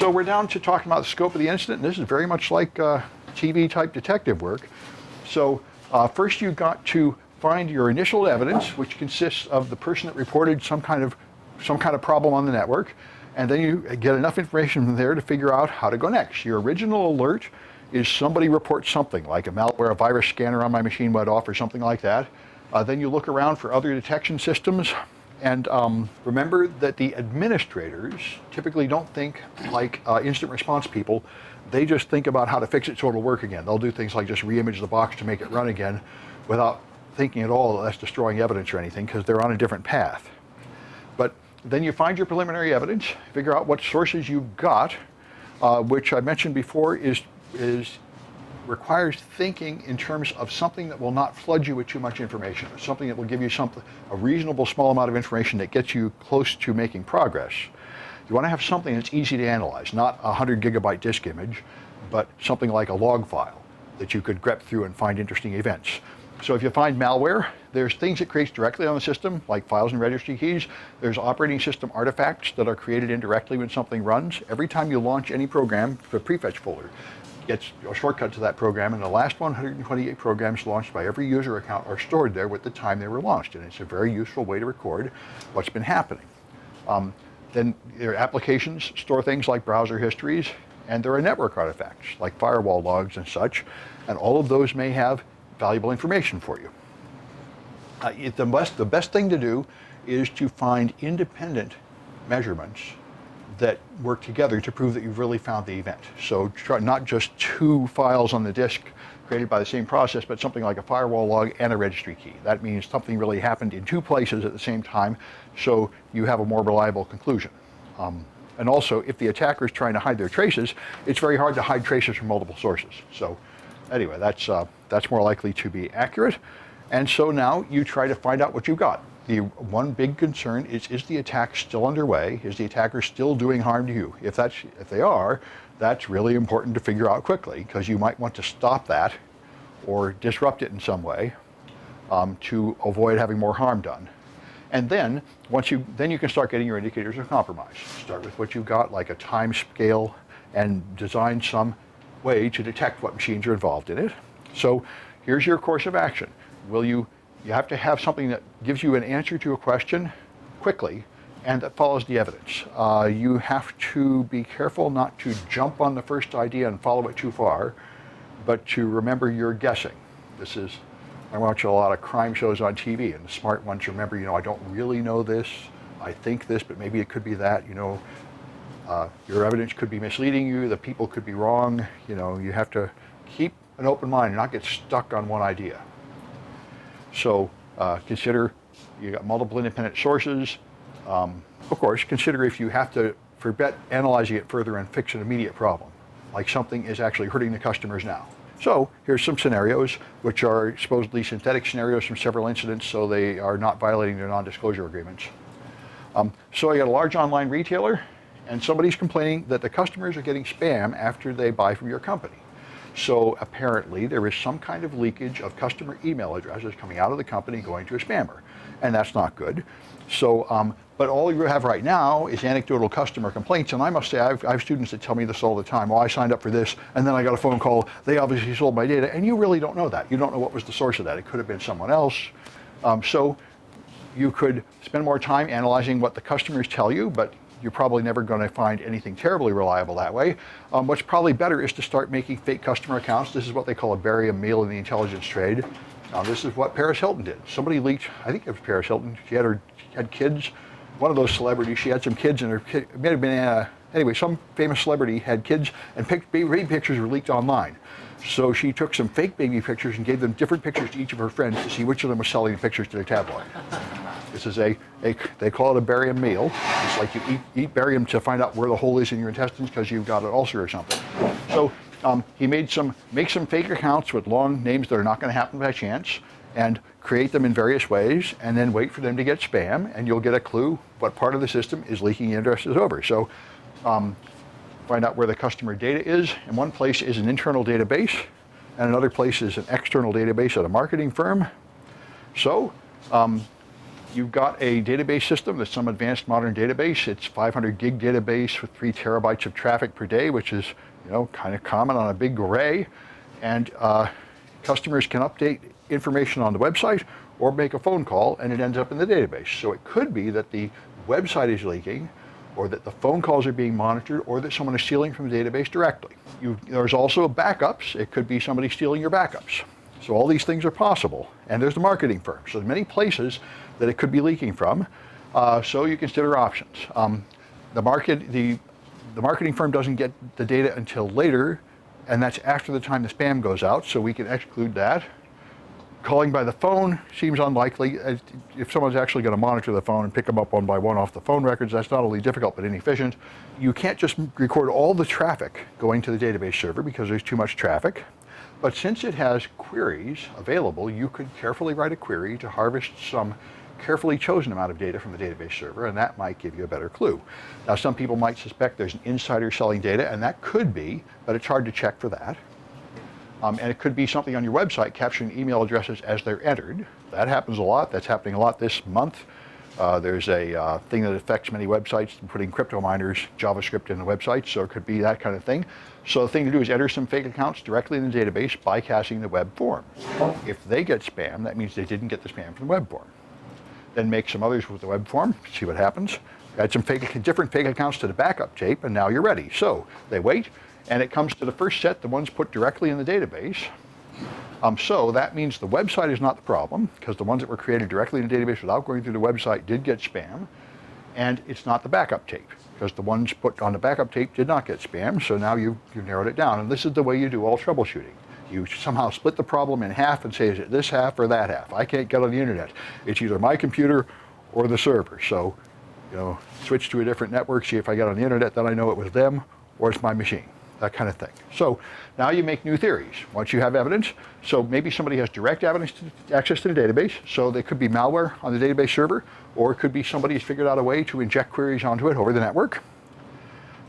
So we're down to talking about the scope of the incident, and this is very much like TV type detective work. So first you've got to find your initial evidence, which consists of the person that reported some kind of problem on the network, and then you get enough information from there to figure out how to go next. Your original alert is somebody reports something, like a malware, a virus scanner on my machine went off or something like that. Then you look around for other detection systems, and remember that the administrators typically don't think like incident response people. They just think about how to fix it so it'll work again. They'll do things like just re-image the box to make it run again without thinking at all that that's destroying evidence or anything, because they're on a different path. But then you find your preliminary evidence, figure out what sources you've got, which I mentioned before requires thinking in terms of something that will not flood you with too much information, something that will give you a reasonable small amount of information that gets you close to making progress. You want to have something that's easy to analyze, not a 100 gigabyte disk image, but something like a log file that you could grep through and find interesting events. So if you find malware, there's things it creates directly on the system, like files and registry keys. There's operating system artifacts that are created indirectly when something runs. Every time you launch any program, the prefetch folder gets a shortcut to that program, and the last 128 programs launched by every user account are stored there with the time they were launched, and it's a very useful way to record what's been happening. Then their applications store things like browser histories, and there are network artifacts like firewall logs and such, and all of those may have valuable information for you. The best thing to do is to find independent measurements that work together to prove that you've really found the event. So try not just two files on the disk created by the same process, but something like a firewall log and a registry key. That means something really happened in two places at the same time, so you have a more reliable conclusion. And also, if the attacker is trying to hide their traces, it's very hard to hide traces from multiple sources. So anyway, that's more likely to be accurate. And so now you try to find out what you've got. The one big concern is the attack still underway? Is the attacker still doing harm to you? If they are, that's really important to figure out quickly, because you might want to stop that or disrupt it in some way to avoid having more harm done. And then then you can start getting your indicators of compromise. Start with what you've got, like a time scale, and design some way to detect what machines are involved in it. So here's your course of action. You have to have something that gives you an answer to a question quickly and that follows the evidence. You have to be careful not to jump on the first idea and follow it too far, but to remember you're guessing. I watch a lot of crime shows on TV, and the smart ones remember, I don't really know this, I think this, but maybe it could be that, your evidence could be misleading you, the people could be wrong, you have to keep an open mind and not get stuck on one idea. So consider you got multiple independent sources. Of course, consider if you have to forget analyzing it further and fix an immediate problem, like something is actually hurting the customers now. So here's some scenarios, which are supposedly synthetic scenarios from several incidents, so they are not violating their non-disclosure agreements. So you got a large online retailer, and somebody's complaining that the customers are getting spam after they buy from your company. So apparently there is some kind of leakage of customer email addresses coming out of the company going to a spammer, and that's not good. So, but all you have right now is anecdotal customer complaints, and I must say I have students that tell me this all the time. Well, I signed up for this, and then I got a phone call. They obviously sold my data, and you really don't know that. You don't know what was the source of that. It could have been someone else. So you could spend more time analyzing what the customers tell you, but you're probably never going to find anything terribly reliable that way. What's probably better is to start making fake customer accounts. This is what they call a barium meal in the intelligence trade. This is what Paris Hilton did. Somebody leaked, I think it was Paris Hilton, she had kids, one of those celebrities, she had some kids, and it may have been, anyway, some famous celebrity had kids, and baby pictures were leaked online. So she took some fake baby pictures and gave them different pictures to each of her friends to see which of them was selling the pictures to their tabloid. This is they call it a barium meal. It's like you eat barium to find out where the hole is in your intestines because you've got an ulcer or something. So he make some fake accounts with long names that are not going to happen by chance, and create them in various ways, and then wait for them to get spam, and you'll get a clue what part of the system is leaking addresses over. So find out where the customer data is, and one place is an internal database, and another place is an external database at a marketing firm. So You've got a database system that's some advanced modern database. It's 500 gig database with 3 terabytes of traffic per day, which is, kind of common on a big array. And customers can update information on the website or make a phone call and it ends up in the database. So it could be that the website is leaking, or that the phone calls are being monitored, or that someone is stealing from the database directly. There's also backups. It could be somebody stealing your backups. So all these things are possible. And there's the marketing firm. So there's many places that it could be leaking from. So you consider options. The marketing firm doesn't get the data until later, and that's after the time the spam goes out, so we can exclude that. Calling by the phone seems unlikely. If someone's actually going to monitor the phone and pick them up one by one off the phone records, that's not only difficult but inefficient. You can't just record all the traffic going to the database server because there's too much traffic. But since it has queries available, you could carefully write a query to harvest some carefully chosen amount of data from the database server, and that might give you a better clue. Now, some people might suspect there's an insider selling data, and that could be, but it's hard to check for that. And it could be something on your website capturing email addresses as they're entered. That happens a lot. That's happening a lot this month. There's a thing that affects many websites, putting crypto miners, JavaScript in the website, so it could be that kind of thing. So the thing to do is enter some fake accounts directly in the database, bypassing the web form. If they get spam, that means they didn't get the spam from the web form. Then make some others with the web form, see what happens. Add some different fake accounts to the backup tape, and now you're ready. So they wait, and it comes to the first set, the ones put directly in the database. So that means the website is not the problem, because the ones that were created directly in the database without going through the website did get spam. And it's not the backup tape, because the ones put on the backup tape did not get spam. So now you've narrowed it down. And this is the way you do all troubleshooting. You somehow split the problem in half and say, is it this half or that half? I can't get on the internet. It's either my computer or the server. So, switch to a different network, see if I get on the internet, then I know it was them or it's my machine. That kind of thing. So now you make new theories once you have evidence. So maybe somebody has direct access to the database, so there could be malware on the database server, or it could be somebody has figured out a way to inject queries onto it over the network.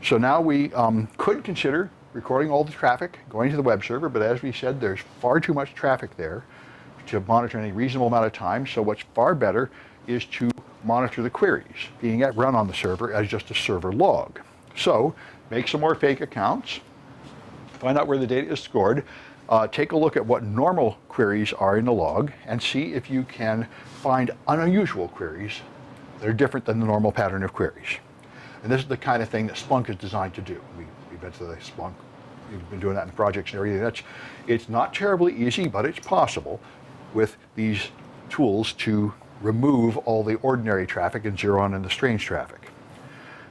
So now we could consider recording all the traffic going to the web server, but as we said, there's far too much traffic there to monitor any reasonable amount of time. So what's far better is to monitor the queries being run on the server as just a server log. So make some more fake accounts, find out where the data is stored, take a look at what normal queries are in the log, and see if you can find unusual queries that are different than the normal pattern of queries. And this is the kind of thing that Splunk is designed to do. We've been to the Splunk, we've been doing that in projects and everything. It's not terribly easy, but it's possible with these tools to remove all the ordinary traffic and zero in the strange traffic.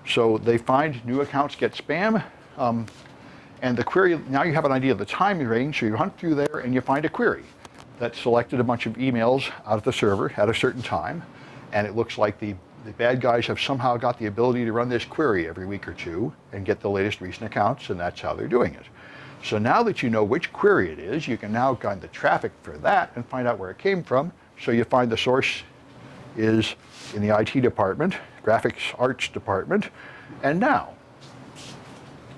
So they find new accounts get spam, and the query, now you have an idea of the time range, so you hunt through there and you find a query that selected a bunch of emails out of the server at a certain time, and it looks like the bad guys have somehow got the ability to run this query every week or two and get the latest recent accounts, and that's how they're doing it. So now that you know which query it is, you can now find the traffic for that and find out where it came from. So you find the source is in the IT department, graphics arts department, and now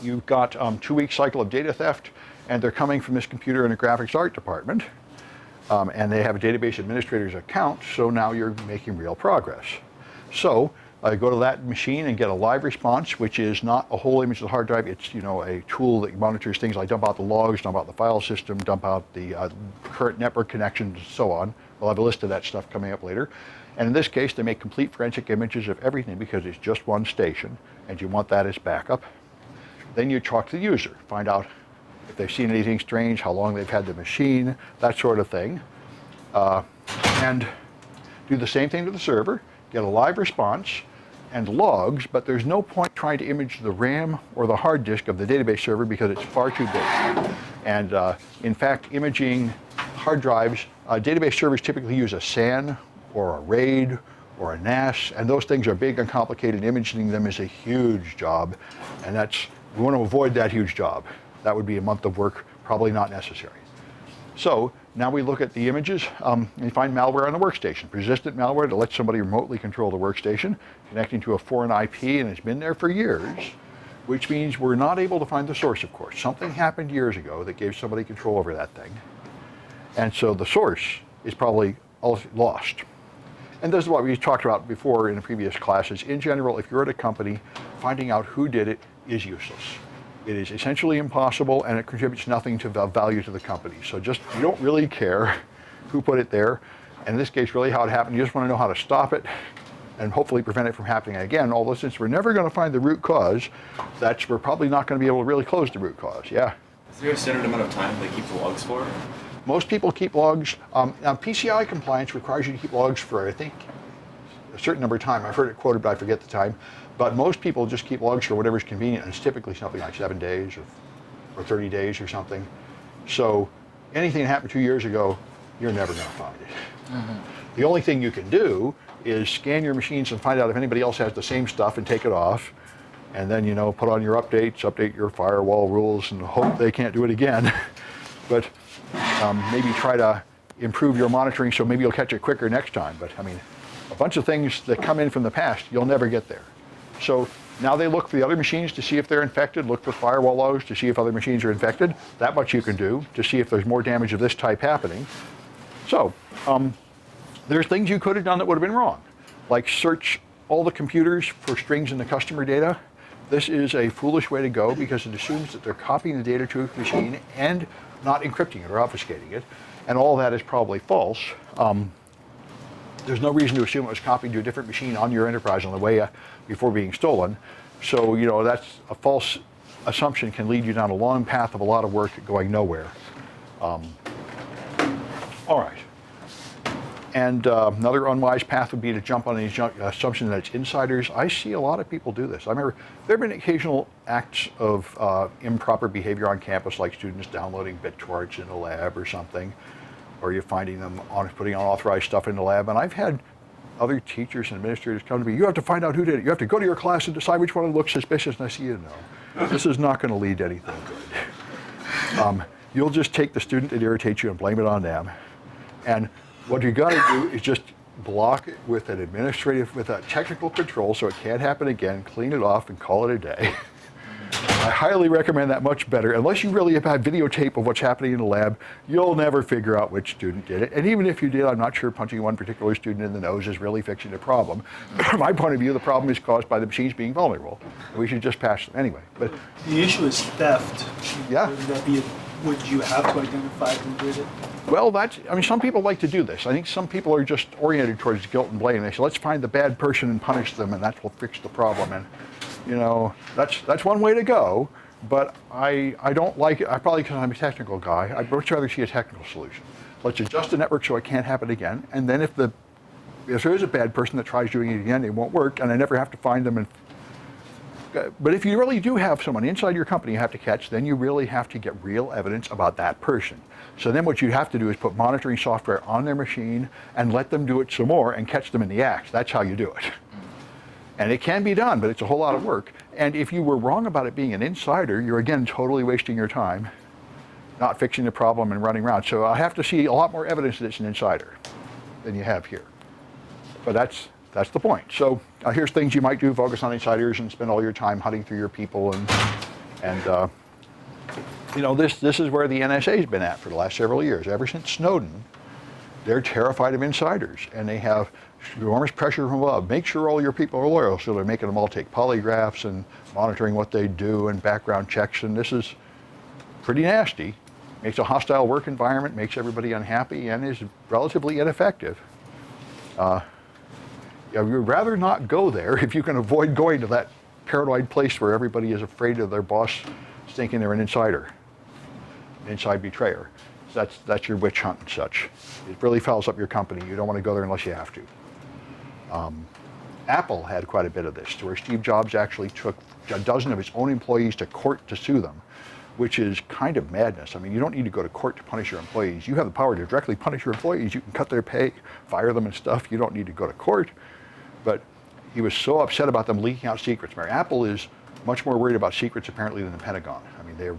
you've got a 2-week cycle of data theft, and they're coming from this computer in the graphics art department, and they have a database administrator's account, so now you're making real progress. So go to that machine and get a live response, which is not a whole image of the hard drive. It's a tool that monitors things like dump out the logs, dump out the file system, dump out the current network connections, and so on. We'll have a list of that stuff coming up later. And in this case, they make complete forensic images of everything because it's just one station, and you want that as backup. Then you talk to the user, find out if they've seen anything strange, how long they've had the machine, that sort of thing. And do the same thing to the server, get a live response and logs, but there's no point trying to image the RAM or the hard disk of the database server because it's far too big. And in fact, imaging hard drives, database servers typically use a SAN or a RAID or a NAS, and those things are big and complicated. Imaging them is a huge job, and we want to avoid that huge job. That would be a month of work, probably not necessary. So now we look at the images and find malware on the workstation. Persistent malware that lets somebody remotely control the workstation, connecting to a foreign IP, and it's been there for years, which means we're not able to find the source, of course. Something happened years ago that gave somebody control over that thing. And so the source is probably lost. And this is what we talked about before in the previous classes. In general, if you're at a company, finding out who did it is useless. It is essentially impossible, and it contributes nothing to value to the company. So just, you don't really care who put it there. And in this case, really how it happened, you just want to know how to stop it and hopefully prevent it from happening again. Although since we're never going to find the root cause, we're probably not going to be able to really close the root cause. Yeah. Is there a standard amount of time they keep the logs for? Most people keep logs. Now, PCI compliance requires you to keep logs for, I think, a certain number of time. I've heard it quoted, but I forget the time. But most people just keep logs for whatever's convenient, and it's typically something like 7 days or 30 days or something. So anything that happened 2 years ago, you're never going to find it. Mm-hmm. The only thing you can do is scan your machines and find out if anybody else has the same stuff and take it off. And then, put on your updates, update your firewall rules, and hope they can't do it again. But maybe try to improve your monitoring so maybe you'll catch it quicker next time. But I mean, a bunch of things that come in from the past, you'll never get there. So now they look for the other machines to see if they're infected, look for firewall logs to see if other machines are infected. That much you can do to see if there's more damage of this type happening. So there's things you could have done that would have been wrong, like search all the computers for strings in the customer data. This is a foolish way to go because it assumes that they're copying the data to a machine and not encrypting it or obfuscating it, and all that is probably false. There's no reason to assume it was copied to a different machine on your enterprise on the way before being stolen. So, that's a false assumption, can lead you down a long path of a lot of work going nowhere. All right. And another unwise path would be to jump on the assumption that it's insiders. I see a lot of people do this. I remember there have been occasional acts of improper behavior on campus, like students downloading BitTorrents in the lab or something, or you're finding them putting unauthorized stuff in the lab. And I've had other teachers and administrators come to me, you have to find out who did it. You have to go to your class and decide which one looks suspicious. And I say, no, this is not going to lead to anything good. You'll just take the student that irritates you and blame it on them. And what you got to do is just block it with a technical control so it can't happen again, clean it off, and call it a day. I highly recommend that much better. Unless you really have had videotape of what's happening in the lab, you'll never figure out which student did it. And even if you did, I'm not sure punching one particular student in the nose is really fixing the problem. From my point of view, the problem is caused by the machines being vulnerable. We should just patch them anyway. But the issue is theft. Yeah. Would you have to identify who did it? Well, some people like to do this. I think some people are just oriented towards guilt and blame. They say, let's find the bad person and punish them, and that will fix the problem. And, that's one way to go, but I don't like it. Probably because I'm a technical guy, I'd much rather see a technical solution. Let's adjust the network so it can't happen again, and then if there is a bad person that tries doing it again, it won't work, and I never have to find them. But if you really do have someone inside your company you have to catch, then you really have to get real evidence about that person. So then what you have to do is put monitoring software on their machine and let them do it some more and catch them in the act. That's how you do it. And it can be done, but it's a whole lot of work. And if you were wrong about it being an insider, you're again totally wasting your time, not fixing the problem and running around. So I have to see a lot more evidence that it's an insider than you have here. But that's the point. So here's things you might do: focus on insiders and spend all your time hunting through your people. And this is where the NSA's been at for the last several years. Ever since Snowden, they're terrified of insiders, and they have enormous pressure from above. Make sure all your people are loyal. So they're making them all take polygraphs and monitoring what they do and background checks. And this is pretty nasty. Makes a hostile work environment, makes everybody unhappy, and is relatively ineffective. You'd rather not go there if you can avoid going to that paranoid place where everybody is afraid of their boss thinking they're an insider, an inside betrayer. That's your witch hunt and such. It really fouls up your company. You don't want to go there unless you have to. Apple had quite a bit of this, where Steve Jobs actually took a dozen of his own employees to court to sue them, which is kind of madness. I mean, you don't need to go to court to punish your employees. You have the power to directly punish your employees. You can cut their pay, fire them and stuff. You don't need to go to court. But he was so upset about them leaking out secrets. Apple is much more worried about secrets apparently than the Pentagon. I mean,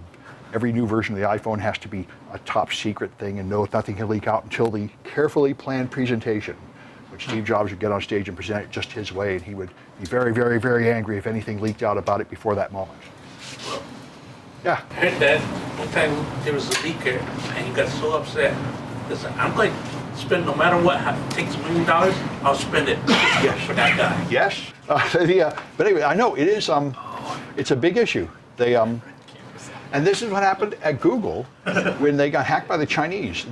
every new version of the iPhone has to be a top secret thing, and nothing can leak out until the carefully planned presentation, which Steve Jobs would get on stage and present it just his way, and he would be very, very, very angry if anything leaked out about it before that moment. Well, Yeah. I heard that one time there was a leaker and he got so upset. Listen, I'm going spend no matter what. Takes $1 million, I'll spend it for that guy. Yes. But anyway, I know it is. It's a big issue. They and this is what happened at Google when they got hacked by the Chinese.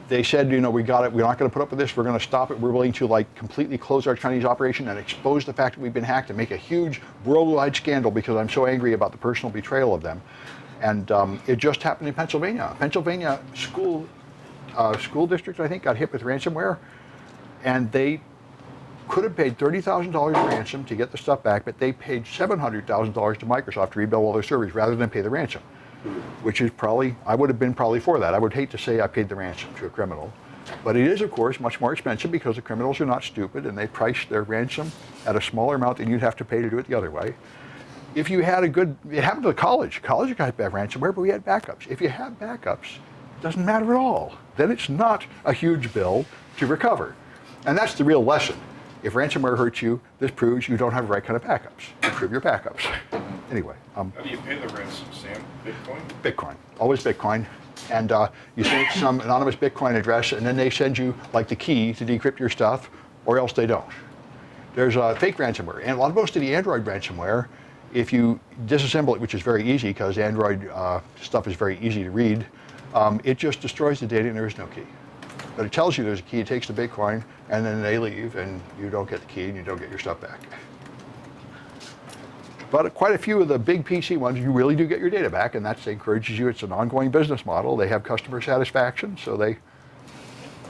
They said, you know, we got it. We're not going to put up with this. We're going to stop it. We're willing to like completely close our Chinese operation and expose the fact that we've been hacked and make a huge worldwide scandal because I'm so angry about the personal betrayal of them. And it just happened in Pennsylvania. Pennsylvania school district, I think, got hit with ransomware, and they could have paid $30,000 ransom to get the stuff back, but they paid $700,000 to Microsoft to rebuild all their servers rather than pay the ransom, which is probably, I would have been probably for that. I would hate to say I paid the ransom to a criminal, but it is, of course, much more expensive because the criminals are not stupid and they price their ransom at a smaller amount than you'd have to pay to do it the other way. If you had it happened to the college got back ransomware, but we had backups. If you have backups, it doesn't matter at all. Then it's not a huge bill to recover. And that's the real lesson. If ransomware hurts you, this proves you don't have the right kind of backups. Improve your backups. Anyway. How do you pay the ransom, Sam? Bitcoin? Bitcoin. Always Bitcoin. And you send some anonymous Bitcoin address, and then they send you like the key to decrypt your stuff, or else they don't. There's fake ransomware. And most of the Android ransomware, if you disassemble it, which is very easy because Android stuff is very easy to read, it just destroys the data and there is no key. But it tells you there's a key, it takes the Bitcoin, and then they leave, and you don't get the key, and you don't get your stuff back. But quite a few of the big PC ones, you really do get your data back, and that encourages you. It's an ongoing business model. They have customer satisfaction, so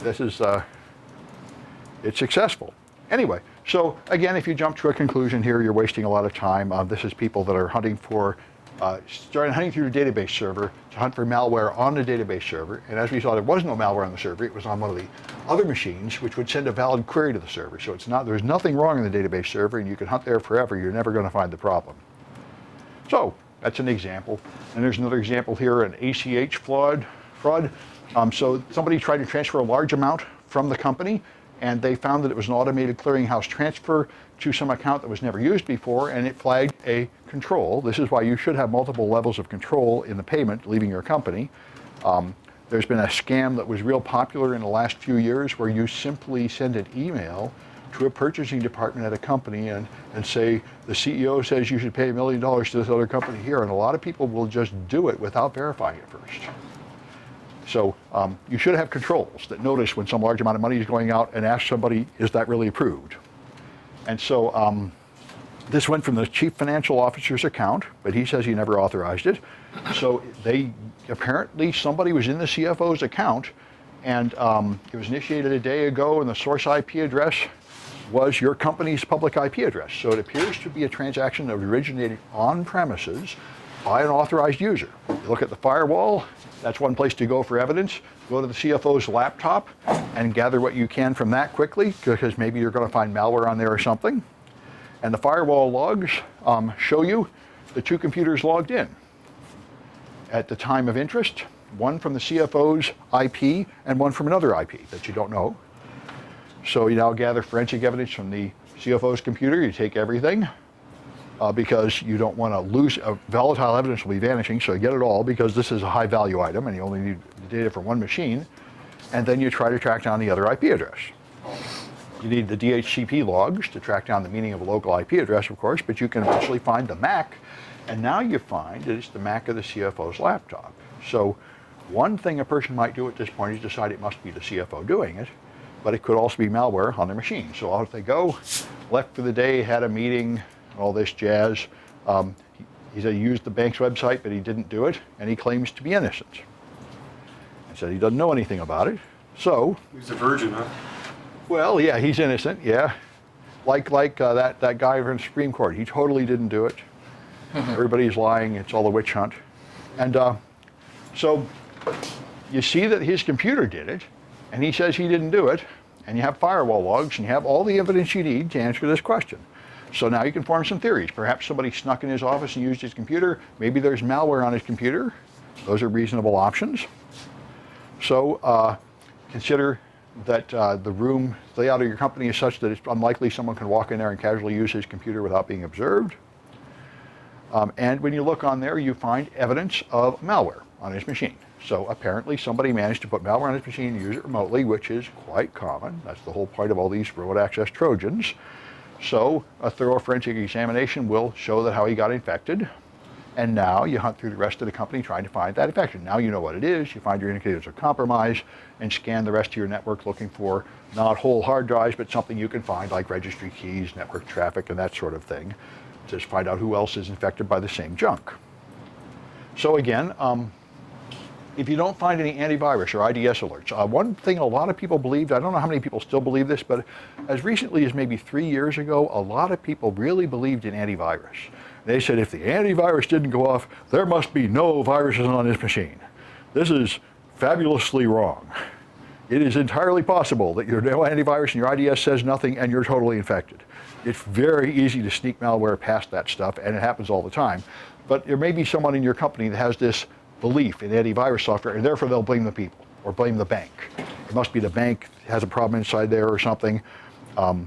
it's successful. Anyway, so again, if you jump to a conclusion here, you're wasting a lot of time. This is people that are hunting through the database server to hunt for malware on the database server. And as we saw, there was no malware on the server. It was on one of the other machines, which would send a valid query to the server. So there's nothing wrong in the database server, and you can hunt there forever. You're never going to find the problem. So that's an example. And there's another example here, an ACH fraud. So somebody tried to transfer a large amount from the company, and they found that it was an automated clearinghouse transfer to some account that was never used before, and it flagged a control. This is why you should have multiple levels of control in the payment leaving your company. There's been a scam that was real popular in the last few years where you simply send an email to a purchasing department at a company and say, the CEO says you should pay $1 million to this other company here, and a lot of people will just do it without verifying it first. So you should have controls that notice when some large amount of money is going out and ask somebody, is that really approved? And so this went from the chief financial officer's account, but he says he never authorized it. So apparently somebody was in the CFO's account, and it was initiated a day ago, and the source IP address was your company's public IP address. So it appears to be a transaction that originated on premises by an authorized user. You look at the firewall, that's one place to go for evidence. Go to the CFO's laptop and gather what you can from that quickly, because maybe you're going to find malware on there or something. And the firewall logs show you the two computers logged in at the time of interest, one from the CFO's IP and one from another IP that you don't know. So you now gather forensic evidence from the CFO's computer. You take everything because you don't want to lose. Volatile evidence will be vanishing, so you get it all because this is a high value item and you only need the data from one machine. And then you try to track down the other IP address. You need the DHCP logs to track down the meaning of a local IP address, of course, but you can eventually find the MAC, and now you find that it's the MAC of the CFO's laptop. So one thing a person might do at this point is decide it must be the CFO doing it, but it could also be malware on their machine. So off they go, left for the day, had a meeting, all this jazz. He said he used the bank's website, but he didn't do it, and he claims to be innocent. He said he doesn't know anything about it. So He's a virgin, huh? well, yeah, he's innocent, yeah. Like that guy from the Supreme Court, he totally didn't do it. Everybody's lying, it's all a witch hunt. And so you see that his computer did it, and he says he didn't do it, and you have firewall logs, and you have all the evidence you need to answer this question. So now you can form some theories. Perhaps somebody snuck in his office and used his computer. Maybe there's malware on his computer. Those are reasonable options. So consider that the room layout of your company is such that it's unlikely someone can walk in there and casually use his computer without being observed. And when you look on there, you find evidence of malware on his machine. So apparently somebody managed to put malware on his machine and use it remotely, which is quite common. That's the whole point of all these remote access Trojans. So a thorough forensic examination will show that how he got infected. And now you hunt through the rest of the company trying to find that infection. Now you know what it is, you find your indicators of compromise, and scan the rest of your network looking for not whole hard drives, but something you can find like registry keys, network traffic, and that sort of thing. Just find out who else is infected by the same junk. So again, if you don't find any antivirus or IDS alerts, one thing a lot of people believed, I don't know how many people still believe this, but as recently as maybe 3 years ago, a lot of people really believed in antivirus. They said if the antivirus didn't go off, there must be no viruses on this machine. This is fabulously wrong. It is entirely possible that your no antivirus and your IDS says nothing and you're totally infected. It's very easy to sneak malware past that stuff, and it happens all the time. But there may be someone in your company that has this belief in antivirus software, and therefore they'll blame the people or blame the bank. It must be the bank has a problem inside there or something. All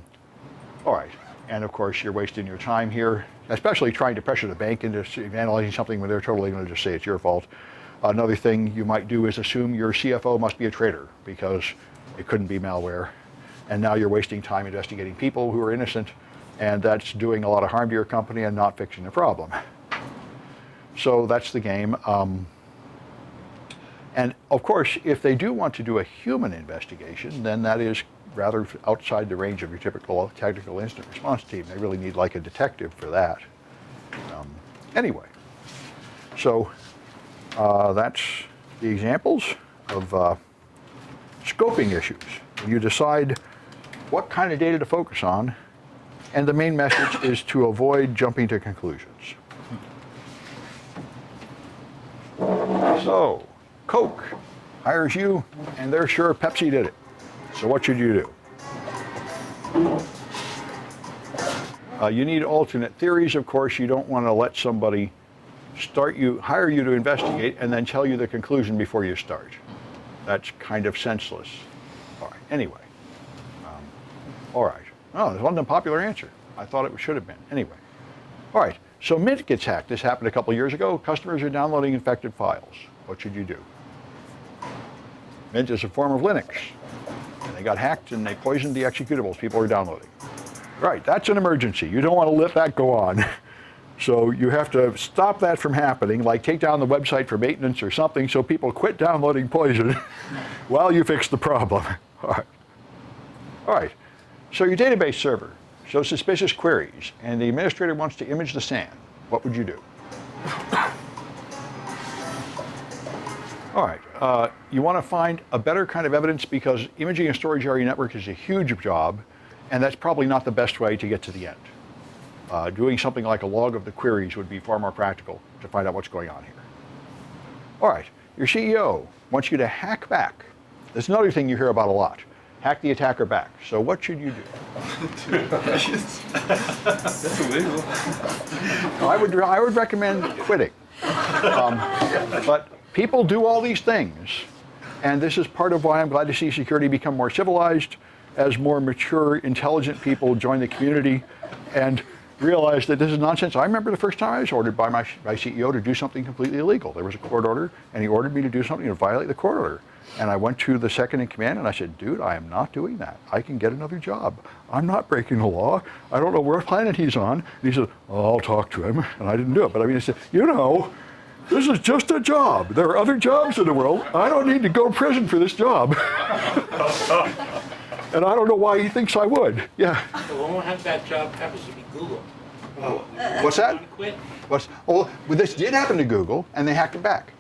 right, and of course you're wasting your time here, especially trying to pressure the bank into analyzing something when they're totally going to just say it's your fault. Another thing you might do is assume your CFO must be a traitor because it couldn't be malware. And now you're wasting time investigating people who are innocent, and that's doing a lot of harm to your company and not fixing the problem. So that's the game. And of course, if they do want to do a human investigation, then that is rather outside the range of your typical technical incident response team. They really need like a detective for that. Anyway, so that's the examples of scoping issues. When you decide what kind of data to focus on, and the main message is to avoid jumping to conclusions. So, Coke hires you, and they're sure Pepsi did it. So what should you do? You need alternate theories, of course. You don't want to let somebody hire you to investigate and then tell you the conclusion before you start. That's kind of senseless. All right, anyway. All right. Oh, this wasn't a popular answer. I thought it should have been. Anyway. All right, so Mint gets hacked. This happened a couple years ago. Customers are downloading infected files. What should you do? Mint is a form of Linux. And they got hacked and they poisoned the executables people are downloading. Right, that's an emergency. You don't want to let that go on. So you have to stop that from happening, like take down the website for maintenance or something so people quit downloading poison while you fix the problem. All right. All right, so your database server shows suspicious queries and the administrator wants to image the SAN. What would you do? All right, you want to find a better kind of evidence because imaging a storage area network is a huge job, and that's probably not the best way to get to the end. Doing something like a log of the queries would be far more practical to find out what's going on here. All right, your CEO wants you to hack back. There's another thing you hear about a lot. Hack the attacker back. So what should you do? That's illegal. I would recommend quitting. But people do all these things, and this is part of why I'm glad to see security become more civilized as more mature, intelligent people join the community and realize that this is nonsense. I remember the first time I was ordered by my CEO to do something completely illegal. There was a court order, and he ordered me to do something to violate the court order. And I went to the second in command, and I said, dude, I am not doing that. I can get another job. I'm not breaking the law. I don't know what planet he's on. And he said, oh, I'll talk to him. And I didn't do it. But I mean, I said, you know, this is just a job. There are other jobs in the world. I don't need to go to prison for this job. And I don't know why he thinks I would. Yeah. The one who has that job happens to be Google. What's that? You quit. Well, this did happen to Google, and they hacked it back.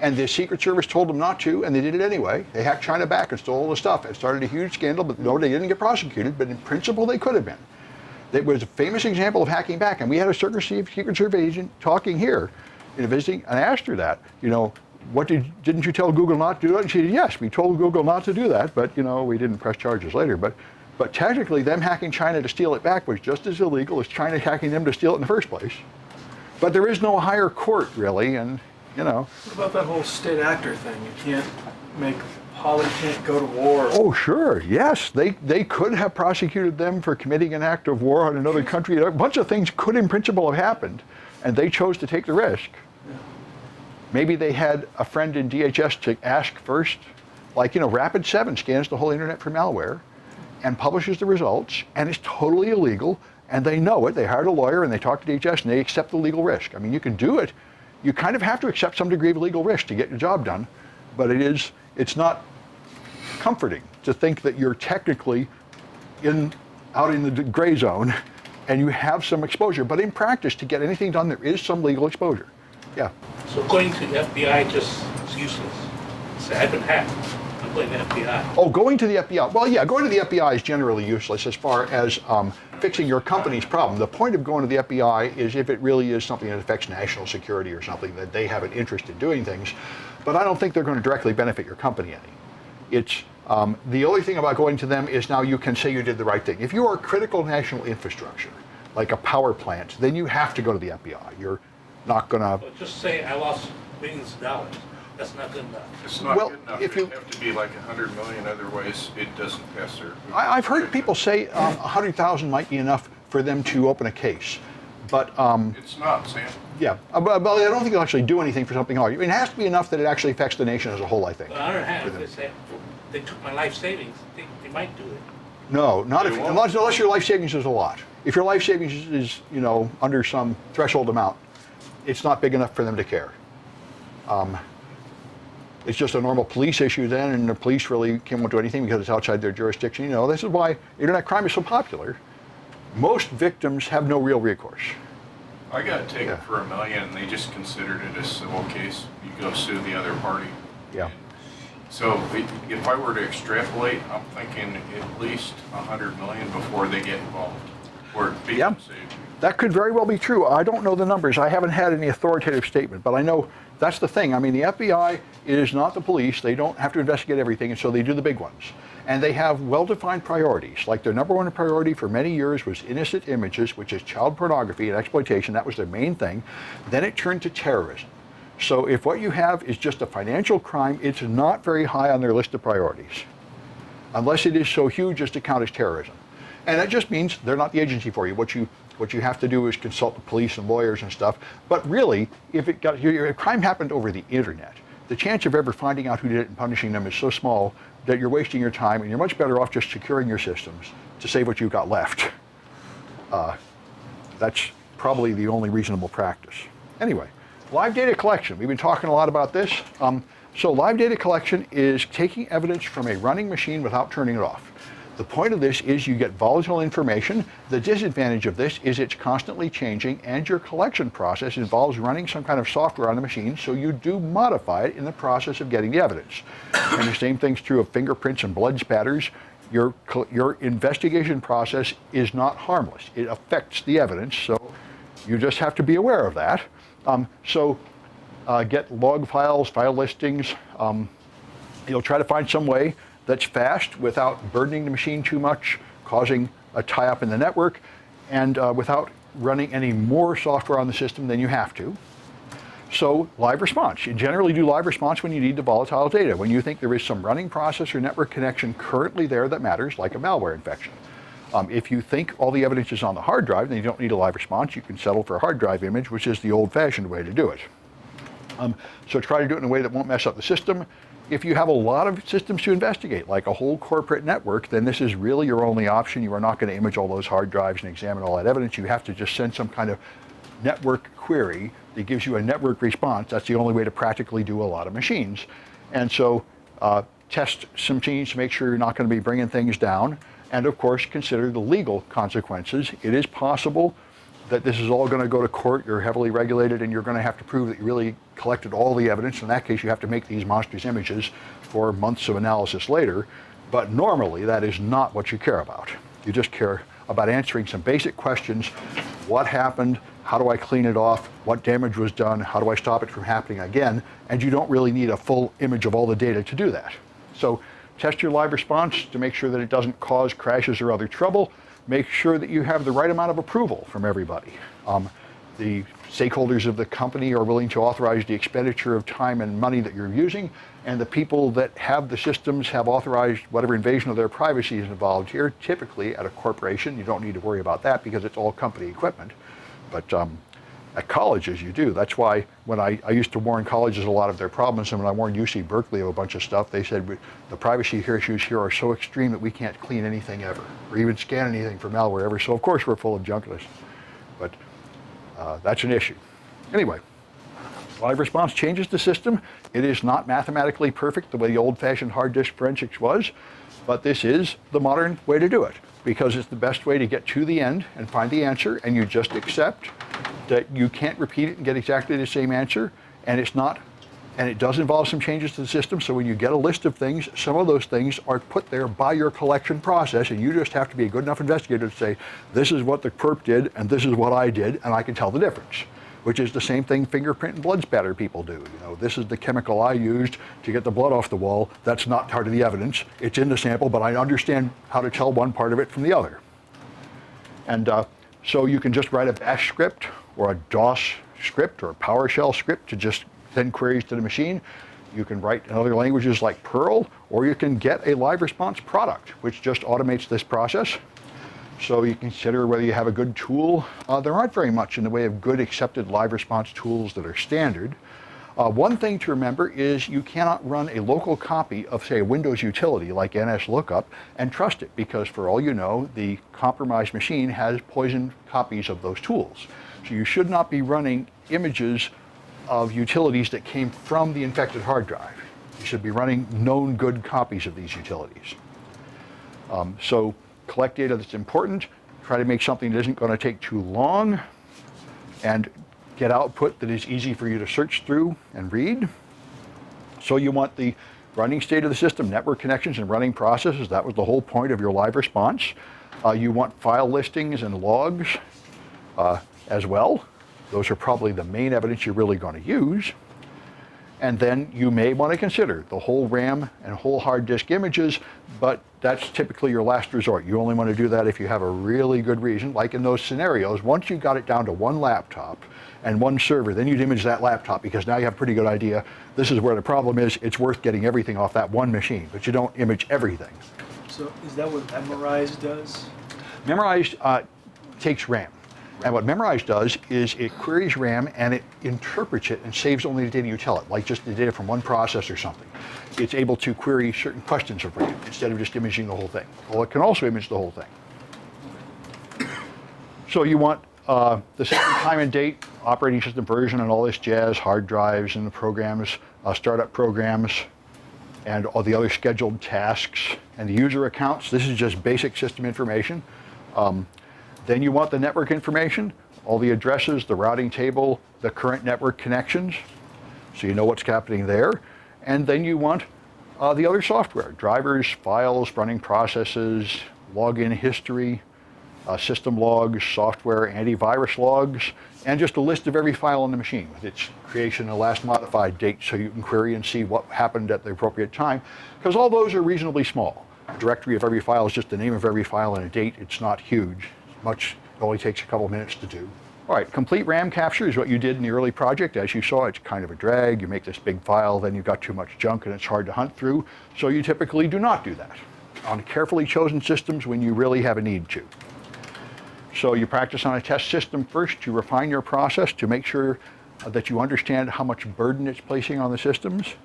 And the Secret Service told them not to, and they did it anyway. They hacked China back and stole all the stuff. It started a huge scandal, but no, they didn't get prosecuted, but in principle, they could have been. It was a famous example of hacking back, and we had a Secret Service agent talking here, visiting, and I asked her that, you know, didn't you tell Google not to do it? And she said, yes, we told Google not to do that, but, you know, we didn't press charges later. But technically, them hacking China to steal it back was just as illegal as China hacking them to steal it in the first place. But there is no higher court, really, and, you know. What about that whole state actor thing? You can't make Holland can't go to war. Oh, sure, yes. They could have prosecuted them for committing an act of war on another country. A bunch of things could, in principle, have happened. and they chose to take the risk. Maybe they had a friend in DHS to ask first, like, Rapid7 scans the whole internet for malware and publishes the results, and it's totally illegal, and they know it. They hired a lawyer and they talked to DHS and they accept the legal risk. I mean, you can do it. You kind of have to accept some degree of legal risk to get your job done, but it's not comforting to think that you're technically out in the gray zone and you have some exposure. But in practice, to get anything done, there is some legal exposure. Yeah. So going to the FBI just is useless. Say, I've been hacked. I'm going to the FBI. Oh, going to the FBI. Well, yeah, going to the FBI is generally useless as far as fixing your company's problem. The point of going to the FBI is if it really is something that affects national security or something that they have an interest in doing things. But I don't think they're going to directly benefit your company any. It's the only thing about going to them is now you can say you did the right thing. If you are critical national infrastructure, like a power plant, then you have to go to the FBI. You're not going to. But just say I lost millions of dollars. That's not good enough. It's not Well, good enough. if It'd you- have to be like 100 million, otherwise it doesn't pass their. I've heard people say 100,000 might be enough for them to open a case, but It's not, Sam. yeah, but I don't think they'll actually do anything for something hard. I mean, it has to be enough that it actually affects the nation as a whole, I think. On the other hand, if they say they took my life savings, they might do it. No, not They if, won't. unless your life savings is a lot. If your life savings is under some threshold amount, it's not big enough for them to care. It's just a normal police issue then, and the police really can't do anything because it's outside their jurisdiction. This is why internet crime is so popular. Most victims have no real recourse. I got taken Yeah. for $1 million and they just considered it a civil case. You go sue the other party. Yeah. So if I were to extrapolate, I'm thinking at least 100 million before they get involved. Or be Yeah. saved. That could very well be true. I don't know the numbers. I haven't had any authoritative statement, but I know that's the thing. I mean, the FBI is not the police. They don't have to investigate everything, and so they do the big ones. And they have well-defined priorities. Like their number one priority for many years was innocent images, which is child pornography and exploitation. That was their main thing. Then it turned to terrorism. So if what you have is just a financial crime, it's not very high on their list of priorities, unless it is so huge as to count as terrorism. And that just means they're not the agency for you. What you have to do is consult the police and lawyers and stuff. But really, if a crime happened over the internet, the chance of ever finding out who did it and punishing them is so small that you're wasting your time, and you're much better off just securing your systems to save what you've got left. That's probably the only reasonable practice. Anyway, live data collection. We've been talking a lot about this. So live data collection is taking evidence from a running machine without turning it off. The point of this is you get volatile information. The disadvantage of this is it's constantly changing, and your collection process involves running some kind of software on the machine, so you do modify it in the process of getting the evidence. And the same thing's true of fingerprints and blood spatters. Your investigation process is not harmless. It affects the evidence, so you just have to be aware of that. Get log files, file listings. You'll try to find some way that's fast without burdening the machine too much, causing a tie-up in the network, and without running any more software on the system than you have to. So live response. You generally do live response when you need the volatile data, when you think there is some running process or network connection currently there that matters, like a malware infection. If you think all the evidence is on the hard drive, then you don't need a live response. You can settle for a hard drive image, which is the old-fashioned way to do it. So try to do it in a way that won't mess up the system. If you have a lot of systems to investigate, like a whole corporate network, then this is really your only option. You are not going to image all those hard drives and examine all that evidence. You have to just send some kind of network query that gives you a network response. That's the only way to practically do a lot of machines. And so test some machines to make sure you're not going to be bringing things down. And of course, consider the legal consequences. It is possible that this is all going to go to court. You're heavily regulated, and you're going to have to prove that you really collected all the evidence. In that case, you have to make these monstrous images for months of analysis later. But normally, that is not what you care about. You just care about answering some basic questions. What happened? How do I clean it off? What damage was done? How do I stop it from happening again? And you don't really need a full image of all the data to do that. So test your live response to make sure that it doesn't cause crashes or other trouble. Make sure that you have the right amount of approval from everybody. The stakeholders of the company are willing to authorize the expenditure of time and money that you're using, and the people that have the systems have authorized whatever invasion of their privacy is involved here. Typically at a corporation, you don't need to worry about that because it's all company equipment. But At colleges, you do. That's why when I used to warn colleges a lot of their problems, and when I warned UC Berkeley of a bunch of stuff, they said the privacy issues here are so extreme that we can't clean anything ever, or even scan anything for malware ever. So of course we're full of junkiness, but that's an issue. Anyway, live response changes the system. It is not mathematically perfect the way the old-fashioned hard disk forensics was, but this is the modern way to do it because it's the best way to get to the end and find the answer, and you just accept that you can't repeat it and get exactly the same answer, and it does involve some changes to the system. So when you get a list of things, some of those things are put there by your collection process, and you just have to be a good enough investigator to say, this is what the perp did, and this is what I did, and I can tell the difference. Which is the same thing fingerprint and blood spatter people do. You know, this is the chemical I used to get the blood off the wall. That's not part of the evidence. It's in the sample, but I understand how to tell one part of it from the other. And so you can just write a bash script or a DOS script or a PowerShell script to just send queries to the machine. You can write in other languages like Perl, or you can get a live response product, which just automates this process. So you consider whether you have a good tool. There aren't very much in the way of good accepted live response tools that are standard. One thing to remember is you cannot run a local copy of, say, a Windows utility like NSLookup and trust it, because for all you know, the compromised machine has poisoned copies of those tools. So you should not be running images of utilities that came from the infected hard drive. You should be running known good copies of these utilities. So collect data that's important, try to make something that isn't going to take too long, and get output that is easy for you to search through and read. So you want the running state of the system, network connections, and running processes. That was the whole point of your live response. You want file listings and logs as well. Those are probably the main evidence you're really going to use. And then you may want to consider the whole RAM and whole hard disk images, but that's typically your last resort. You only want to do that if you have a really good reason, like in those scenarios. Once you got it down to one laptop and one server, then you'd image that laptop, because now you have a pretty good idea. This is where the problem is. It's worth getting everything off that one machine, but you don't image everything. So is that what Memorize does? Memorize takes RAM. And what Memorize does is it queries RAM and it interprets it and saves only the data you tell it, like just the data from one process or something. It's able to query certain questions of RAM instead of just imaging the whole thing. Well, it can also image the whole thing. So you want the system time and date, operating system version, and all this jazz, hard drives and the programs, startup programs, and all the other scheduled tasks, and the user accounts. This is just basic system information. Then you want the network information, all the addresses, the routing table, the current network connections, so you know what's happening there. And then you want the other software, drivers, files, running processes, login history, system logs, software, antivirus logs, and just a list of every file on the machine with its creation and last modified date, so you can query and see what happened at the appropriate time, because all those are reasonably small. A directory of every file is just the name of every file and a date. It's not huge. It only takes a couple minutes to do. All right, complete RAM capture is what you did in the early project. As you saw, it's kind of a drag. You make this big file, then you've got too much junk and it's hard to hunt through. So you typically do not do that on carefully chosen systems when you really have a need to. So you practice on a test system first to refine your process to make sure that you understand how much burden it's placing on the systems,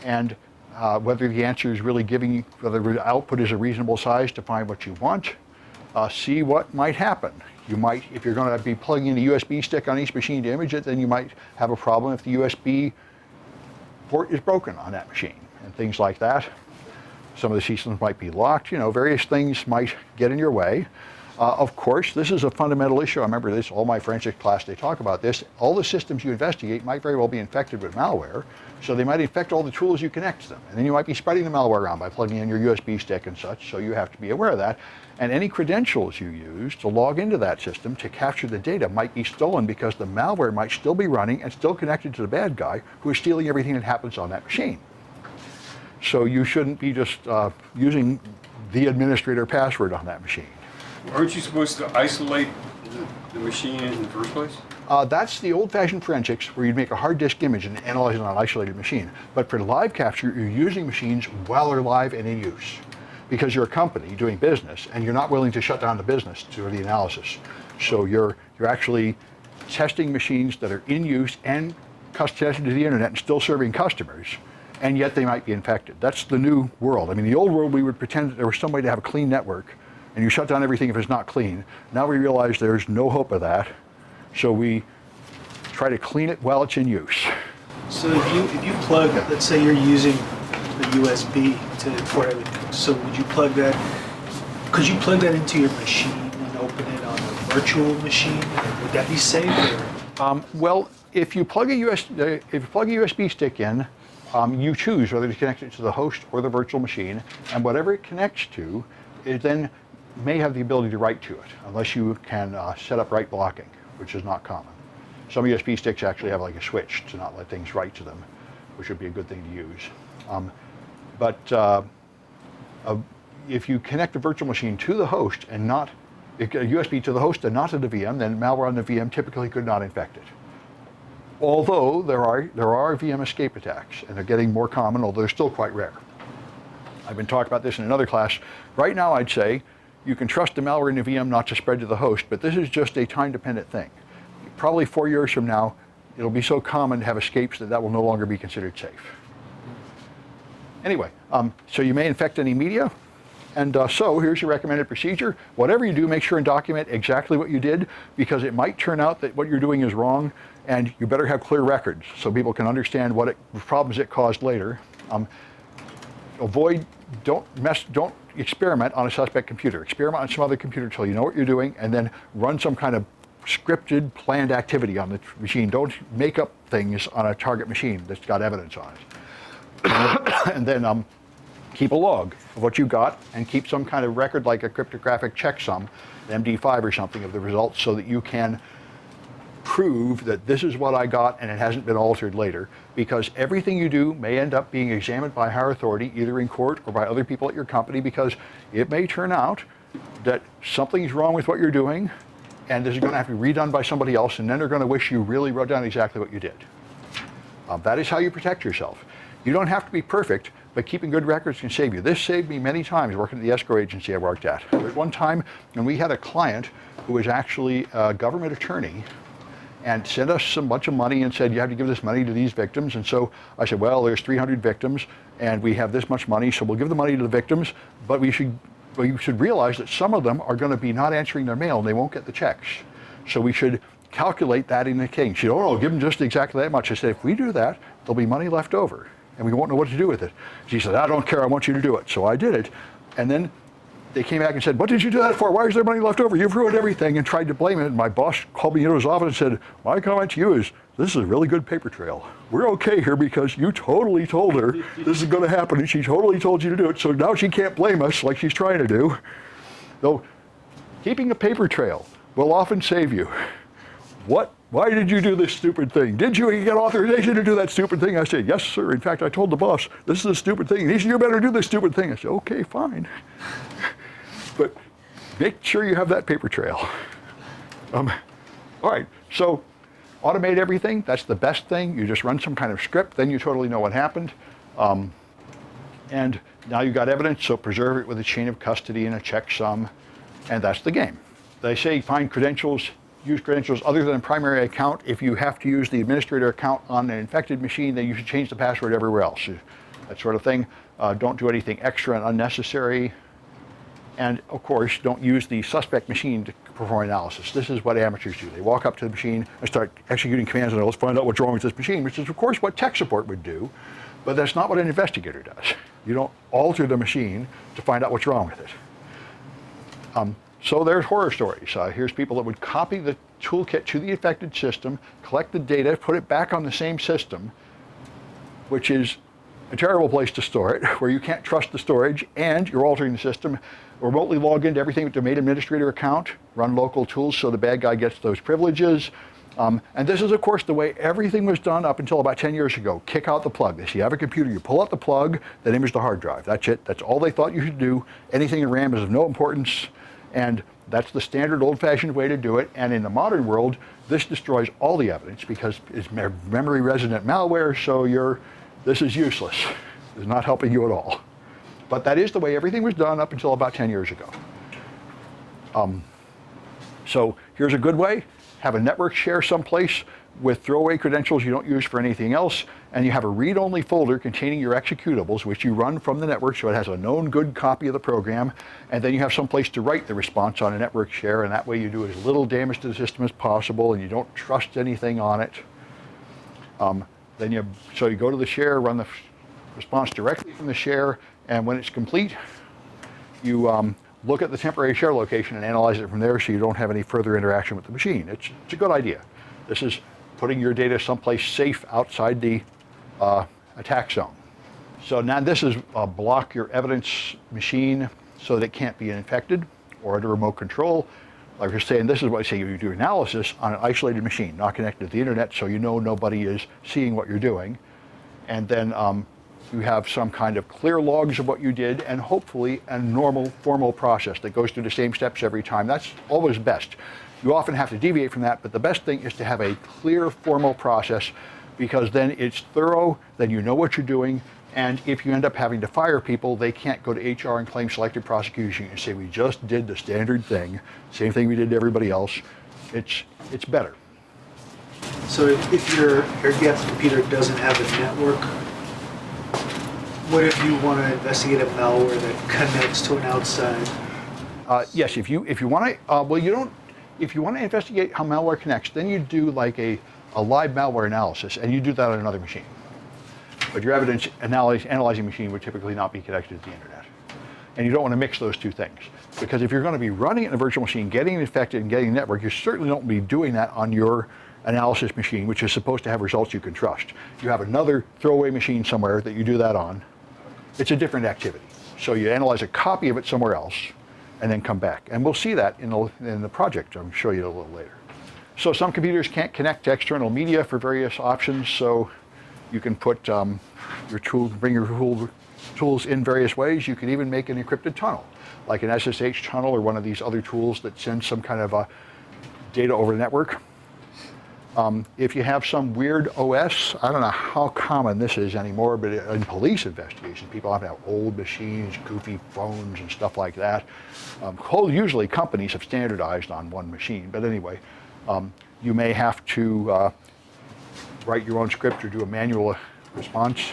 and whether the answer is really giving you, whether the output is a reasonable size to find what you want. See what might happen. You might, if you're going to be plugging in a USB stick on each machine to image it, then you might have a problem if the USB port is broken on that machine and things like that. Some of the systems might be locked. You know, various things might get in your way. Of course, this is a fundamental issue. I remember this, all my forensics class, they talk about this. All the systems you investigate might very well be infected with malware, so they might infect all the tools you connect to them. And then you might be spreading the malware around by plugging in your USB stick and such, so you have to be aware of that. And any credentials you use to log into that system to capture the data might be stolen, because the malware might still be running and still connected to the bad guy who is stealing everything that happens on that machine. So you shouldn't be just using the administrator password on that machine. Aren't you supposed to isolate the machine in the first place? That's the old-fashioned forensics, where you'd make a hard disk image and analyze it on an isolated machine. But for live capture, you're using machines while they're live and in use, because you're a company doing business and you're not willing to shut down the business to do the analysis. So you're actually testing machines that are in use and connected to the internet and still serving customers, and yet they might be infected. That's the new world. I mean, the old world, we would pretend that there was some way to have a clean network, and you shut down everything if it's not clean. Now we realize there's no hope of that, so we try to clean it while it's in use. So if you plug, let's say you're using the USB to import everything. So would you plug that? Could you plug that into your machine and open it on a virtual machine? Would that be safe? Or? Well, if you plug a USB stick in, you choose whether to connect it to the host or the virtual machine, and whatever it connects to, it then may have the ability to write to it, unless you can set up write blocking, which is not common. Some USB sticks actually have like a switch to not let things write to them, which would be a good thing to use. If you connect the virtual machine to the host and not a USB to the host and not to the VM, then malware on the VM typically could not infect it. Although there are VM escape attacks, and they're getting more common, although they're still quite rare. I've been talking about this in another class. Right now, I'd say you can trust the malware in the VM not to spread to the host, but this is just a time-dependent thing. Probably 4 years from now, it'll be so common to have escapes that will no longer be considered safe. Anyway, so you may infect any media, and so here's your recommended procedure. Whatever you do, make sure and document exactly what you did, because it might turn out that what you're doing is wrong, and you better have clear records so people can understand what problems it caused later. Don't experiment on a suspect computer. Experiment on some other computer until you know what you're doing, and then run some kind of scripted, planned activity on the machine. Don't make up things on a target machine that's got evidence on it. And then keep a log of what you got, and keep some kind of record like a cryptographic checksum, MD5 or something, of the results, so that you can prove that this is what I got and it hasn't been altered later, because everything you do may end up being examined by higher authority, either in court or by other people at your company, because it may turn out that something's wrong with what you're doing, and this is going to have to be redone by somebody else, and then they're going to wish you really wrote down exactly what you did. That is how you protect yourself. You don't have to be perfect, but keeping good records can save you. This saved me many times working at the escrow agency I worked at. There was one time when we had a client who was actually a government attorney and sent us a bunch of money and said, you have to give this money to these victims. And so I said, well, there's 300 victims and we have this much money, so we'll give the money to the victims, but you should realize that some of them are going to be not answering their mail and they won't get the checks. So we should calculate that in the case. She said, oh no, give them just exactly that much. I said, if we do that, there'll be money left over and we won't know what to do with it. She said, I don't care, I want you to do it. So I did it. And then they came back and said, what did you do that for? Why is there money left over? You've ruined everything, and tried to blame it. And my boss called me into his office and said, my comment to you is, this is a really good paper trail. We're okay here because you totally told her this is going to happen, and she totally told you to do it, so now she can't blame us like she's trying to do. Though keeping a paper trail will often save you. Why did you do this stupid thing? Did you get authorization to do that stupid thing? I said, yes, sir. In fact, I told the boss, this is a stupid thing. He said, you better do this stupid thing. I said, okay, fine. But make sure you have that paper trail. All right, so automate everything. That's the best thing. You just run some kind of script, then you totally know what happened. And now you've got evidence, so preserve it with a chain of custody and a checksum, and that's the game. They say find credentials, use credentials other than a primary account. If you have to use the administrator account on an infected machine, then you should change the password everywhere else. That sort of thing. Don't do anything extra and unnecessary. And of course, don't use the suspect machine to perform analysis. This is what amateurs do. They walk up to the machine and start executing commands and let's find out what's wrong with this machine, which is of course what tech support would do, but that's not what an investigator does. You don't alter the machine to find out what's wrong with it. So there's horror stories. Here's people that would copy the toolkit to the affected system, collect the data, put it back on the same system, which is a terrible place to store it, where you can't trust the storage and you're altering the system. Remotely log into everything with the domain administrator account, run local tools so the bad guy gets those privileges. And this is, of course, the way everything was done up until about 10 years ago. Kick out the plug. If you have a computer, you pull out the plug, then image the hard drive. That's it. That's all they thought you should do. Anything in RAM is of no importance. And that's the standard old-fashioned way to do it. And in the modern world, this destroys all the evidence because it's memory resident malware, so this is useless. It's not helping you at all. But that is the way everything was done up until about 10 years ago. So here's a good way. have a network share someplace with throwaway credentials you don't use for anything else, and you have a read-only folder containing your executables, which you run from the network, so it has a known good copy of the program, and then you have some place to write the response on a network share, and that way you do as little damage to the system as possible, and you don't trust anything on it. So you go to the share, run the response directly from the share, and when it's complete, you look at the temporary share location and analyze it from there so you don't have any further interaction with the machine. It's a good idea. This is putting your data someplace safe outside the attack zone. So now this is block your evidence machine so that it can't be infected or under remote control. Like you're saying, this is what I say you do analysis on an isolated machine, not connected to the internet, so you know nobody is seeing what you're doing. And then you have some kind of clear logs of what you did, and hopefully a normal formal process that goes through the same steps every time. That's always best. You often have to deviate from that, but the best thing is to have a clear formal process, because then it's thorough, then you know what you're doing, and if you end up having to fire people, they can't go to HR and claim selective prosecution and say, we just did the standard thing, same thing we did to everybody else. It's better. So if your air-gapped computer doesn't have a network, what if you want to investigate a malware that connects to an outside? Yes, if you want to, if you want to investigate how malware connects, then you do like a live malware analysis, and you do that on another machine. But your evidence analyzing machine would typically not be connected to the internet. And you don't want to mix those two things, because if you're going to be running it in a virtual machine, getting it infected and getting a network, you certainly don't be doing that on your analysis machine, which is supposed to have results you can trust. You have another throwaway machine somewhere that you do that on. It's a different activity. So you analyze a copy of it somewhere else and then come back. And we'll see that in the project. I'll show you a little later. So some computers can't connect to external media for various options, so you can put your tool, bring your tools in various ways. You can even make an encrypted tunnel, like an SSH tunnel or one of these other tools that sends some kind of data over the network. If you have some weird OS, I don't know how common this is anymore, but in police investigations, people often have old machines, goofy phones, and stuff like that. Usually companies have standardized on one machine, but anyway, you may have to write your own script or do a manual response.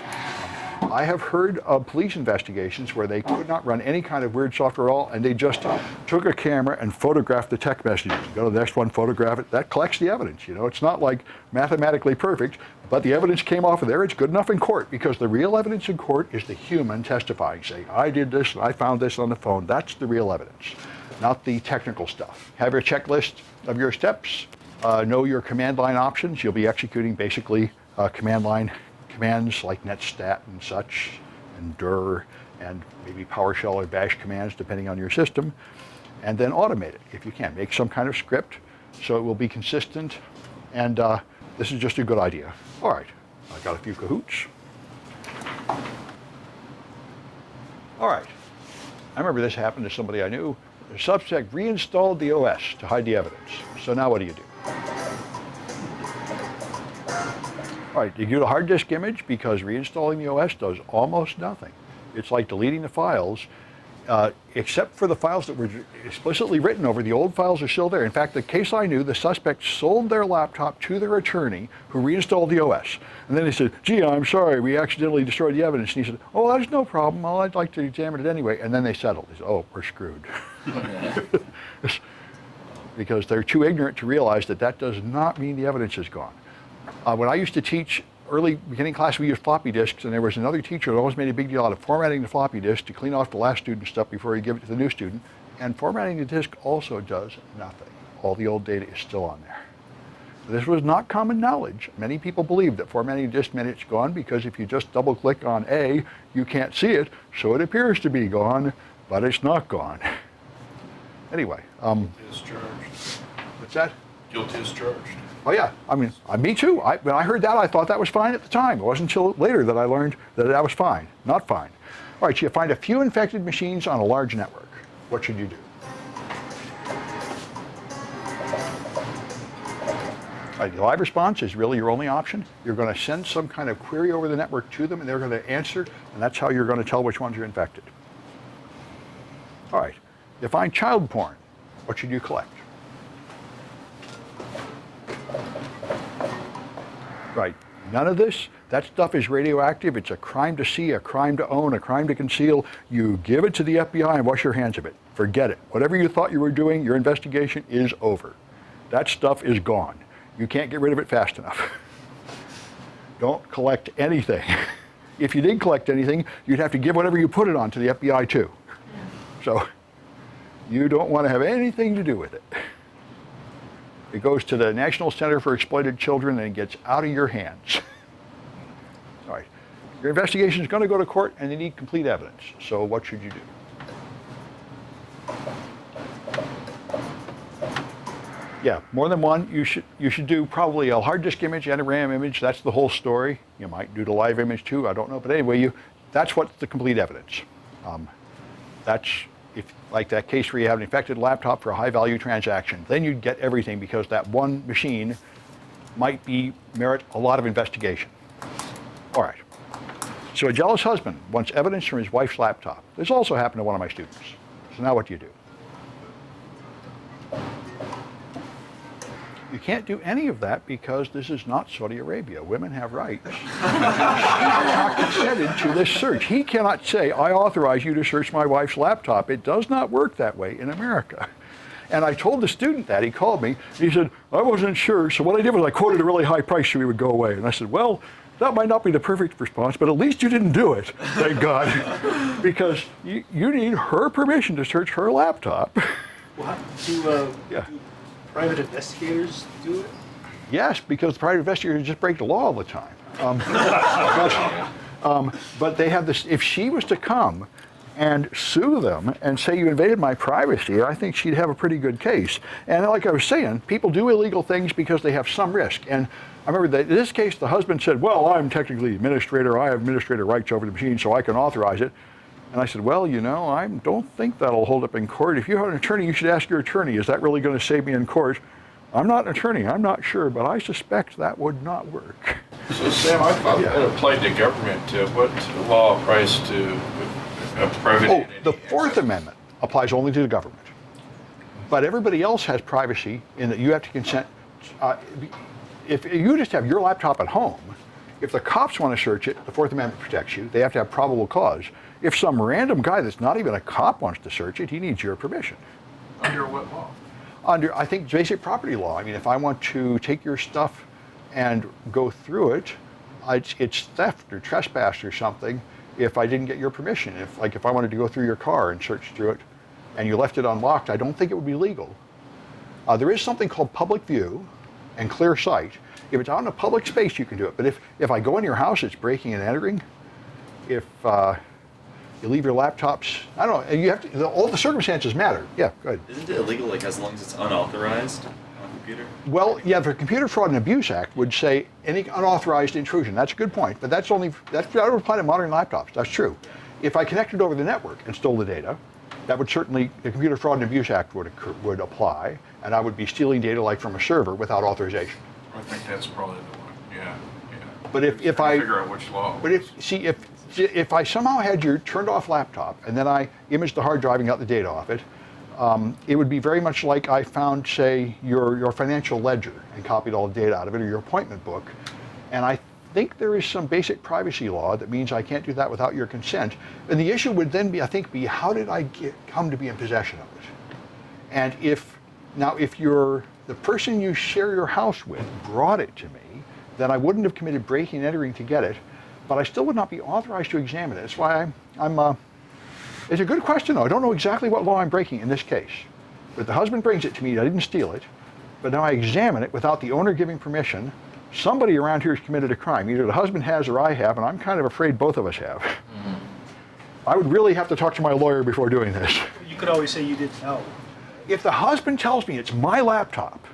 I have heard of police investigations where they could not run any kind of weird software at all, and they just took a camera and photographed the text messages. Go to the next one, photograph it. That collects the evidence. You know, it's not like mathematically perfect, but the evidence came off of there. It's good enough in court, because the real evidence in court is the human testifying, saying, I did this, and I found this on the phone. That's the real evidence, not the technical stuff. Have your checklist of your steps. Know your command line options. You'll be executing basically command line commands like netstat and such, and dir, and maybe PowerShell or bash commands depending on your system, and then automate it if you can. Make some kind of script so it will be consistent, and this is just a good idea. All right, I got a few cahoots. All right, I remember this happened to somebody I knew. The suspect reinstalled the OS to hide the evidence. So now what do you do? All right, you do a hard disk image, because reinstalling the OS does almost nothing. It's like deleting the files, except for the files that were explicitly written over. The old files are still there. In fact, the case I knew, the suspect sold their laptop to their attorney, who reinstalled the OS. And then they said, gee, I'm sorry, we accidentally destroyed the evidence. And he said, oh, that's no problem. Well, I'd like to examine it anyway. And then they settled. They said, oh, we're screwed. Because they're too ignorant to realize that that does not mean the evidence is gone. When I used to teach early beginning class, we used floppy disks, and there was another teacher that always made a big deal out of formatting the floppy disk to clean off the last student's stuff before you give it to the new student. And formatting the disk also does nothing. All the old data is still on there. This was not common knowledge. Many people believed that formatting a disk meant it's gone, because if you just double click on A, you can't see it, so it appears to be gone, but it's not gone. Anyway. Discharged. What's that? Guilty as charged. Oh yeah, I mean, me too. When I heard that, I thought that was fine at the time. It wasn't until later that I learned that that was fine, not fine. All right, so you find a few infected machines on a large network. What should you do? All right, the live response is really your only option. You're going to send some kind of query over the network to them, and they're going to answer, and that's how you're going to tell which ones are infected. All right, you find child porn. What should you collect? Right. None of this. That stuff is radioactive. It's a crime to see, a crime to own, a crime to conceal. You give it to the FBI and wash your hands of it. Forget it. Whatever you thought you were doing, your investigation is over. That stuff is gone. You can't get rid of it fast enough. Don't collect anything. If you did collect anything, you'd have to give whatever you put it on to the FBI too. So you don't want to have anything to do with it. It goes to the National Center for Exploited Children and gets out of your hands. All right. Your investigation is going to go to court and they need complete evidence. So what should you do? Yeah, more than one. You should do probably a hard disk image and a RAM image. That's the whole story. You might do the live image too. I don't know, but anyway, that's what's the complete evidence. That's if like that case where you have an infected laptop for a high-value transaction. Then you'd get everything because that one machine might merit a lot of investigation. All right. So a jealous husband wants evidence from his wife's laptop. This also happened to one of my students. So now what do you do? You can't do any of that because this is not Saudi Arabia. Women have rights. She cannot consent to this search. He cannot say, I authorize you to search my wife's laptop. It does not work that way in America. And I told the student that. He called me. He said, I wasn't sure. So what I did was I quoted a really high price so he would go away. And I said, well, that might not be the perfect response, but at least you didn't do it, thank God. Because you need her permission to search her laptop. Well, Yeah. do private investigators do it? Yes, because private investigators just break the law all the time. But they have this, if she was to come and sue them and say you invaded my privacy, I think she'd have a pretty good case. And like I was saying, people do illegal things because they have some risk. And I remember that in this case, the husband said, well, I'm technically administrator, I have administrator rights over the machine, so I can authorize it. And I said, well, you know, I don't think that'll hold up in court. If you have an attorney, you should ask your attorney, is that really going to save me in court? I'm not an attorney, I'm not sure, but I suspect that would not work. So Sam, I thought that applied to government. What law applies to a private Oh, entity? the Fourth Amendment applies only to the government. But everybody else has privacy in that you have to consent. If you just have your laptop at home, if the cops want to search it, the Fourth Amendment protects you. They have to have probable cause. If some random guy that's not even a cop wants to search it, he needs your permission. Under what law? Under, I think, basic property law. I mean, if I want to take your stuff and go through it, it's theft or trespass or something if I didn't get your permission. If I wanted to go through your car and search through it and you left it unlocked, I don't think it would be legal. There is something called public view and clear sight. If it's out in a public space, you can do it. But if I go in your house, it's breaking and entering. If you leave your laptops, I don't know, you have to, all the circumstances matter. Yeah, go ahead. Isn't it illegal, like, as long as it's unauthorized on a computer? Well, yeah, the Computer Fraud and Abuse Act would say any unauthorized intrusion. That's a good point, but that would apply to modern laptops. That's true. If I connected over the network and stole the data, that would certainly, the Computer Fraud and Abuse Act would apply, and I would be stealing data like from a server without authorization. I think that's probably the one. Yeah. But if I figure out which law. But if I somehow had your turned off laptop and then I imaged the hard drive and got the data off it, it would be very much like I found, say, your financial ledger and copied all the data out of it, or your appointment book. And I think there is some basic privacy law that means I can't do that without your consent. And the issue would then be, I think, how did I come to be in possession of it? And if the person you share your house with brought it to me, then I wouldn't have committed breaking and entering to get it, but I still would not be authorized to examine it. That's why it's a good question, though. I don't know exactly what law I'm breaking in this case. But the husband brings it to me, I didn't steal it, but now I examine it without the owner giving permission. Somebody around here has committed a crime. Either the husband has or I have, and I'm kind of afraid both of us have. Mm-hmm. I would really have to talk to my lawyer before doing this. You could always say you didn't know. If the husband tells me it's my laptop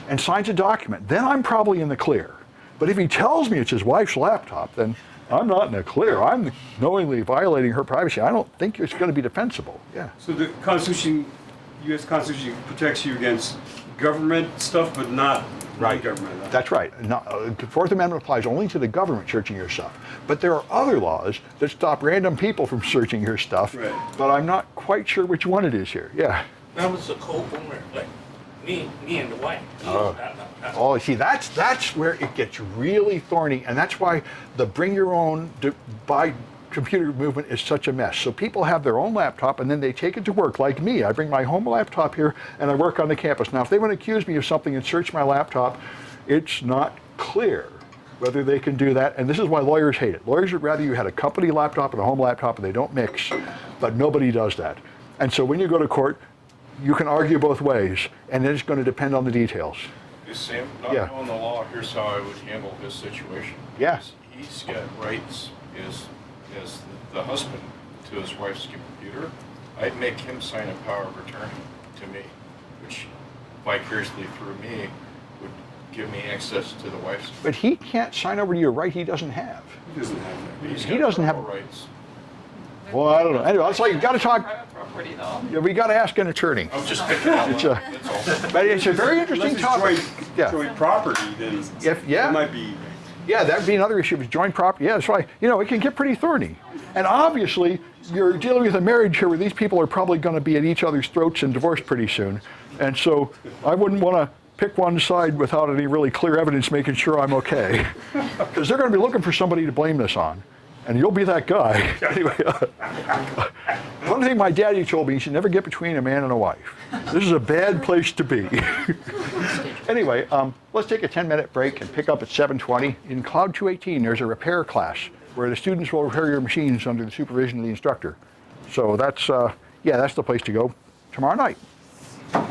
and signs a document, then I'm probably in the clear. But if he tells me it's his wife's laptop, then I'm not in the clear. I'm knowingly violating her privacy. I don't think it's going to be defensible. Yeah. So the Constitution, U.S. Constitution protects you against government stuff, but not government. That's right. The Fourth Amendment applies only to the government searching your stuff. But there are other laws that stop random people from searching your stuff. Right. But I'm not quite sure which one it is here. Yeah. Now it's a code owner, like, Me and the wife. Oh. Not- Oh, see, that's where it gets really thorny, and that's why the bring your own buy computer movement is such a mess. So people have their own laptop, and then they take it to work, like me. I bring my home laptop here, and I work on the campus. Now, if they want to accuse me of something and search my laptop, it's not clear whether they can do that, and this is why lawyers hate it. Lawyers would rather you had a company laptop and a home laptop, and they don't mix, but nobody does that. And so when you go to court, you can argue both ways, and it's going to depend on the details. Hey, Sam, not Yeah. knowing the law, here's how I would handle his situation. Yeah. He's got rights as the husband to his wife's computer. I'd make him sign a power of attorney to me, which vicariously through me would give me access to the wife's. But he can't sign over to your right he doesn't have. He doesn't have that. He's He got doesn't have- parental rights. Well, I don't know. Anyway, it's like you got to talk. Private property though. Yeah, we got to ask an attorney. I'm just picking out It's one, a- that's all. But it's a very Unless interesting it's topic. Yeah, joint property, then yeah. it might be. yeah, that'd be another issue. If it's joint property, yeah, that's why it can get pretty thorny. And obviously, you're dealing with a marriage here where these people are probably going to be at each other's throats and divorced pretty soon. And so, I wouldn't want to pick one side without any really clear evidence making sure I'm okay, because they're going to be looking for somebody to blame this on. And you'll be that guy. Anyway, one thing my daddy told me, you should never get between a man and a wife. This is a bad place to be. Anyway, let's take a 10-minute break and pick up at 7:20. In Cloud 218, there's a repair class where the students will repair your machines under the supervision of the instructor. So that's the place to go tomorrow night.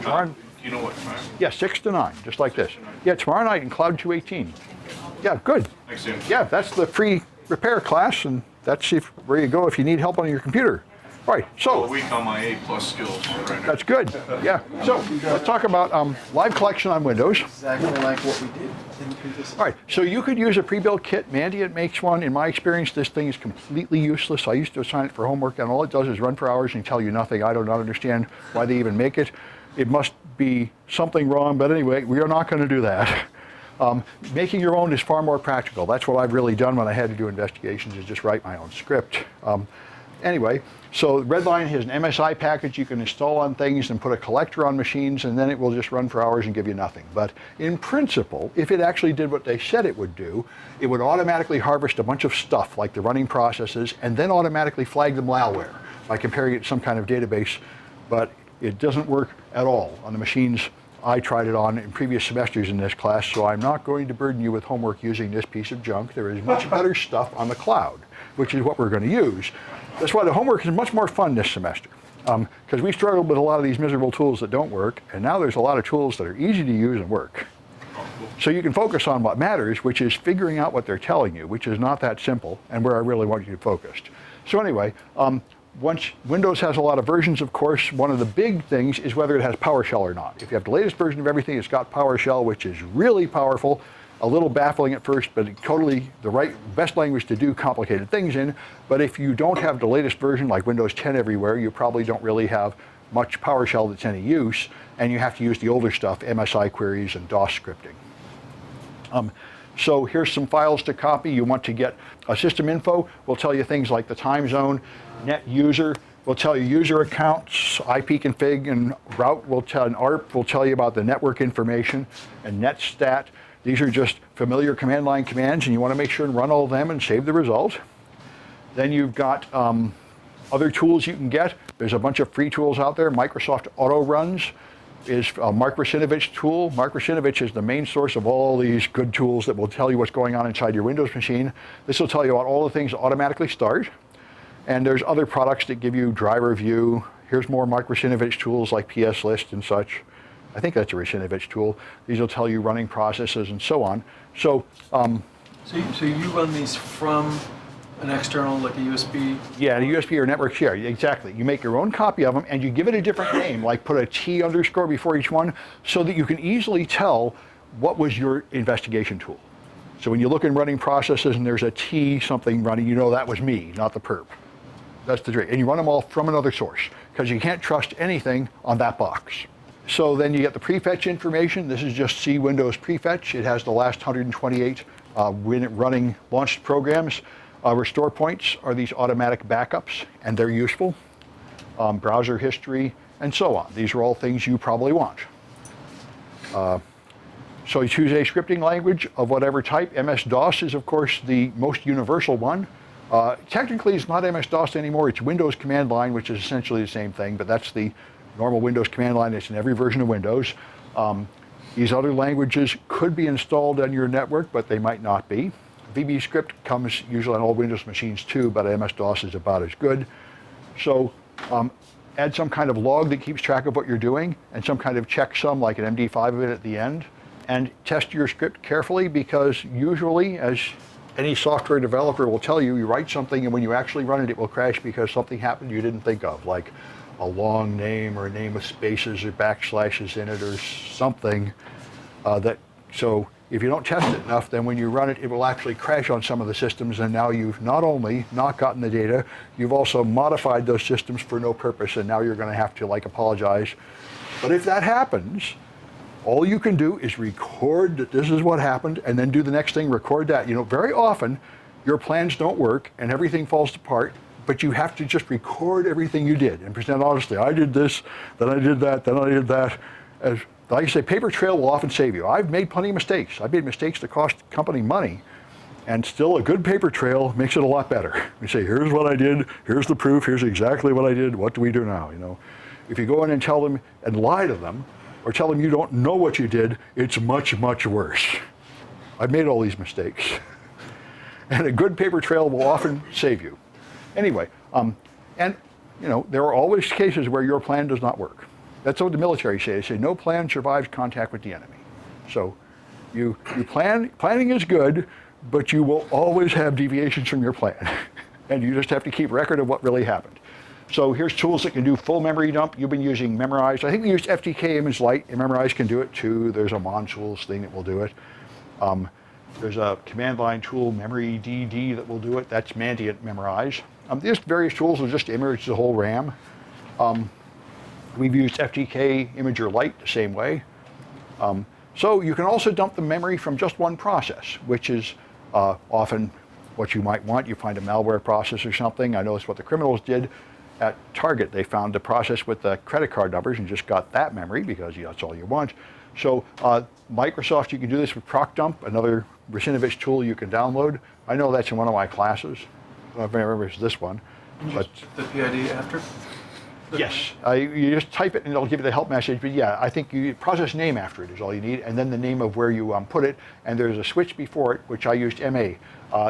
Tomorrow, Do you know what time? yeah, 6 to 9, just like this. Yeah, tomorrow night in Cloud 218. Yeah, good. Thanks, Sam. Yeah, that's the free repair class, and that's where you go if you need help on your computer. All right, A so week on my A+ skills right now. that's good. Yeah, so let's talk about live collection on Windows. Exactly like what we did in the previous. All right, so you could use a pre-built kit. Mandiant makes one. In my experience, this thing is completely useless. I used to assign it for homework, and all it does is run for hours and tell you nothing. I do not understand why they even make it. It must be something wrong, but anyway, we are not going to do that. Making your own is far more practical. That's what I've really done when I had to do investigations, is just write my own script. Anyway, so Redline has an MSI package you can install on things and put a collector on machines, and then it will just run for hours and give you nothing. But in principle, if it actually did what they said it would do, it would automatically harvest a bunch of stuff like the running processes and then automatically flag the malware by comparing it to some kind of database. But it doesn't work at all on the machines I tried it on in previous semesters in this class, so I'm not going to burden you with homework using this piece of junk. There is much better stuff on the cloud, which is what we're going to use. That's why the homework is much more fun this semester, because we struggled with a lot of these miserable tools that don't work, and now there's a lot of tools that are easy to use and work. So you can focus on what matters, which is figuring out what they're telling you, which is not that simple, and where I really want you focused. So anyway, once Windows has a lot of versions, of course, one of the big things is whether it has PowerShell or not. If you have the latest version of everything, it's got PowerShell, which is really powerful, a little baffling at first, but totally the best language to do complicated things in. But if you don't have the latest version, like Windows 10 everywhere, you probably don't really have much PowerShell that's any use, and you have to use the older stuff, MSI queries and DOS scripting. So here's some files to copy. You want to get a system info. We'll tell you things like the time zone, net user. We'll tell you user accounts, IP config, and route. And ARP will tell you about the network information, and netstat. These are just familiar command line commands, and you want to make sure and run all of them and save the result. Then you've got other tools you can get. There's a bunch of free tools out there. Microsoft Auto Runs is a Mark Russinovich tool. Mark Russinovich is the main source of all these good tools that will tell you what's going on inside your Windows machine. This will tell you about all the things that automatically start. And there's other products that give you driver view. Here's more Mark Russinovich tools like PS List and such. I think that's a Russinovich tool. These will tell you running processes and so on. So, So you run these from an external, like a USB? yeah, the USB or network share, exactly. You make your own copy of them and you give it a different name, like put a T underscore before each one, so that you can easily tell what was your investigation tool. So when you look in running processes and there's a T something running, you know that was me, not the perp. That's the trick. And you run them all from another source, because you can't trust anything on that box. So then you get the prefetch information. This is just C Windows prefetch. It has the last 128 running launched programs. Restore points are these automatic backups, and they're useful. Browser history, and so on. These are all things you probably want. So you choose a scripting language of whatever type. MS-DOS is, of course, the most universal one. Technically, it's not MS-DOS anymore. It's Windows command line, which is essentially the same thing, but that's the normal Windows command line. It's in every version of Windows. These other languages could be installed on your network, but they might not be. VBScript comes usually on all Windows machines too, but MS-DOS is about as good. So add some kind of log that keeps track of what you're doing and some kind of checksum like an MD5 of it at the end. And test your script carefully, because usually, as any software developer will tell you, you write something and when you actually run it, it will crash because something happened you didn't think of, like a long name or a name with spaces or backslashes in it or something. So if you don't test it enough, then when you run it, it will actually crash on some of the systems, and now you've not only not gotten the data, you've also modified those systems for no purpose, and now you're going to have to apologize. But if that happens, all you can do is record that this is what happened, and then do the next thing, record that. Very often your plans don't work and everything falls apart, but you have to just record everything you did and present honestly. I did this, then I did that, then I did that. Like I say, paper trail will often save you. I've made plenty of mistakes. I've made mistakes that cost the company money, and still a good paper trail makes it a lot better. You say, here's what I did, here's the proof, here's exactly what I did, what do we do now? If you go in and tell them and lie to them, or tell them you don't know what you did, it's much, much worse. I've made all these mistakes. And a good paper trail will often save you. Anyway, there are always cases where your plan does not work. That's what the military say. They say no plan survives contact with the enemy. So you planning is good, but you will always have deviations from your plan. And you just have to keep record of what really happened. So here's tools that can do full memory dump. You've been using Memorize. I think we used FTK Image Lite, and Memorize can do it too. There's a Montools thing that will do it. There's a command line tool, Memory DD, that will do it. That's Mandiant Memorize. These various tools will just image the whole RAM. We've used FTK Imager Lite the same way. So you can also dump the memory from just one process, which is often what you might want. You find a malware process or something. I know it's what the criminals did at Target. They found the process with the credit card numbers and just got that memory because that's all you want. So Microsoft, you can do this with ProcDump, another Rasinovich tool you can download. I know that's in one of my classes. I don't know if I remember it's this one. But The PID after? yes, you just type it and it'll give you the help message. But yeah, I think you process name after it is all you need, and then the name of where you put it. And there's a switch before it, which I used MA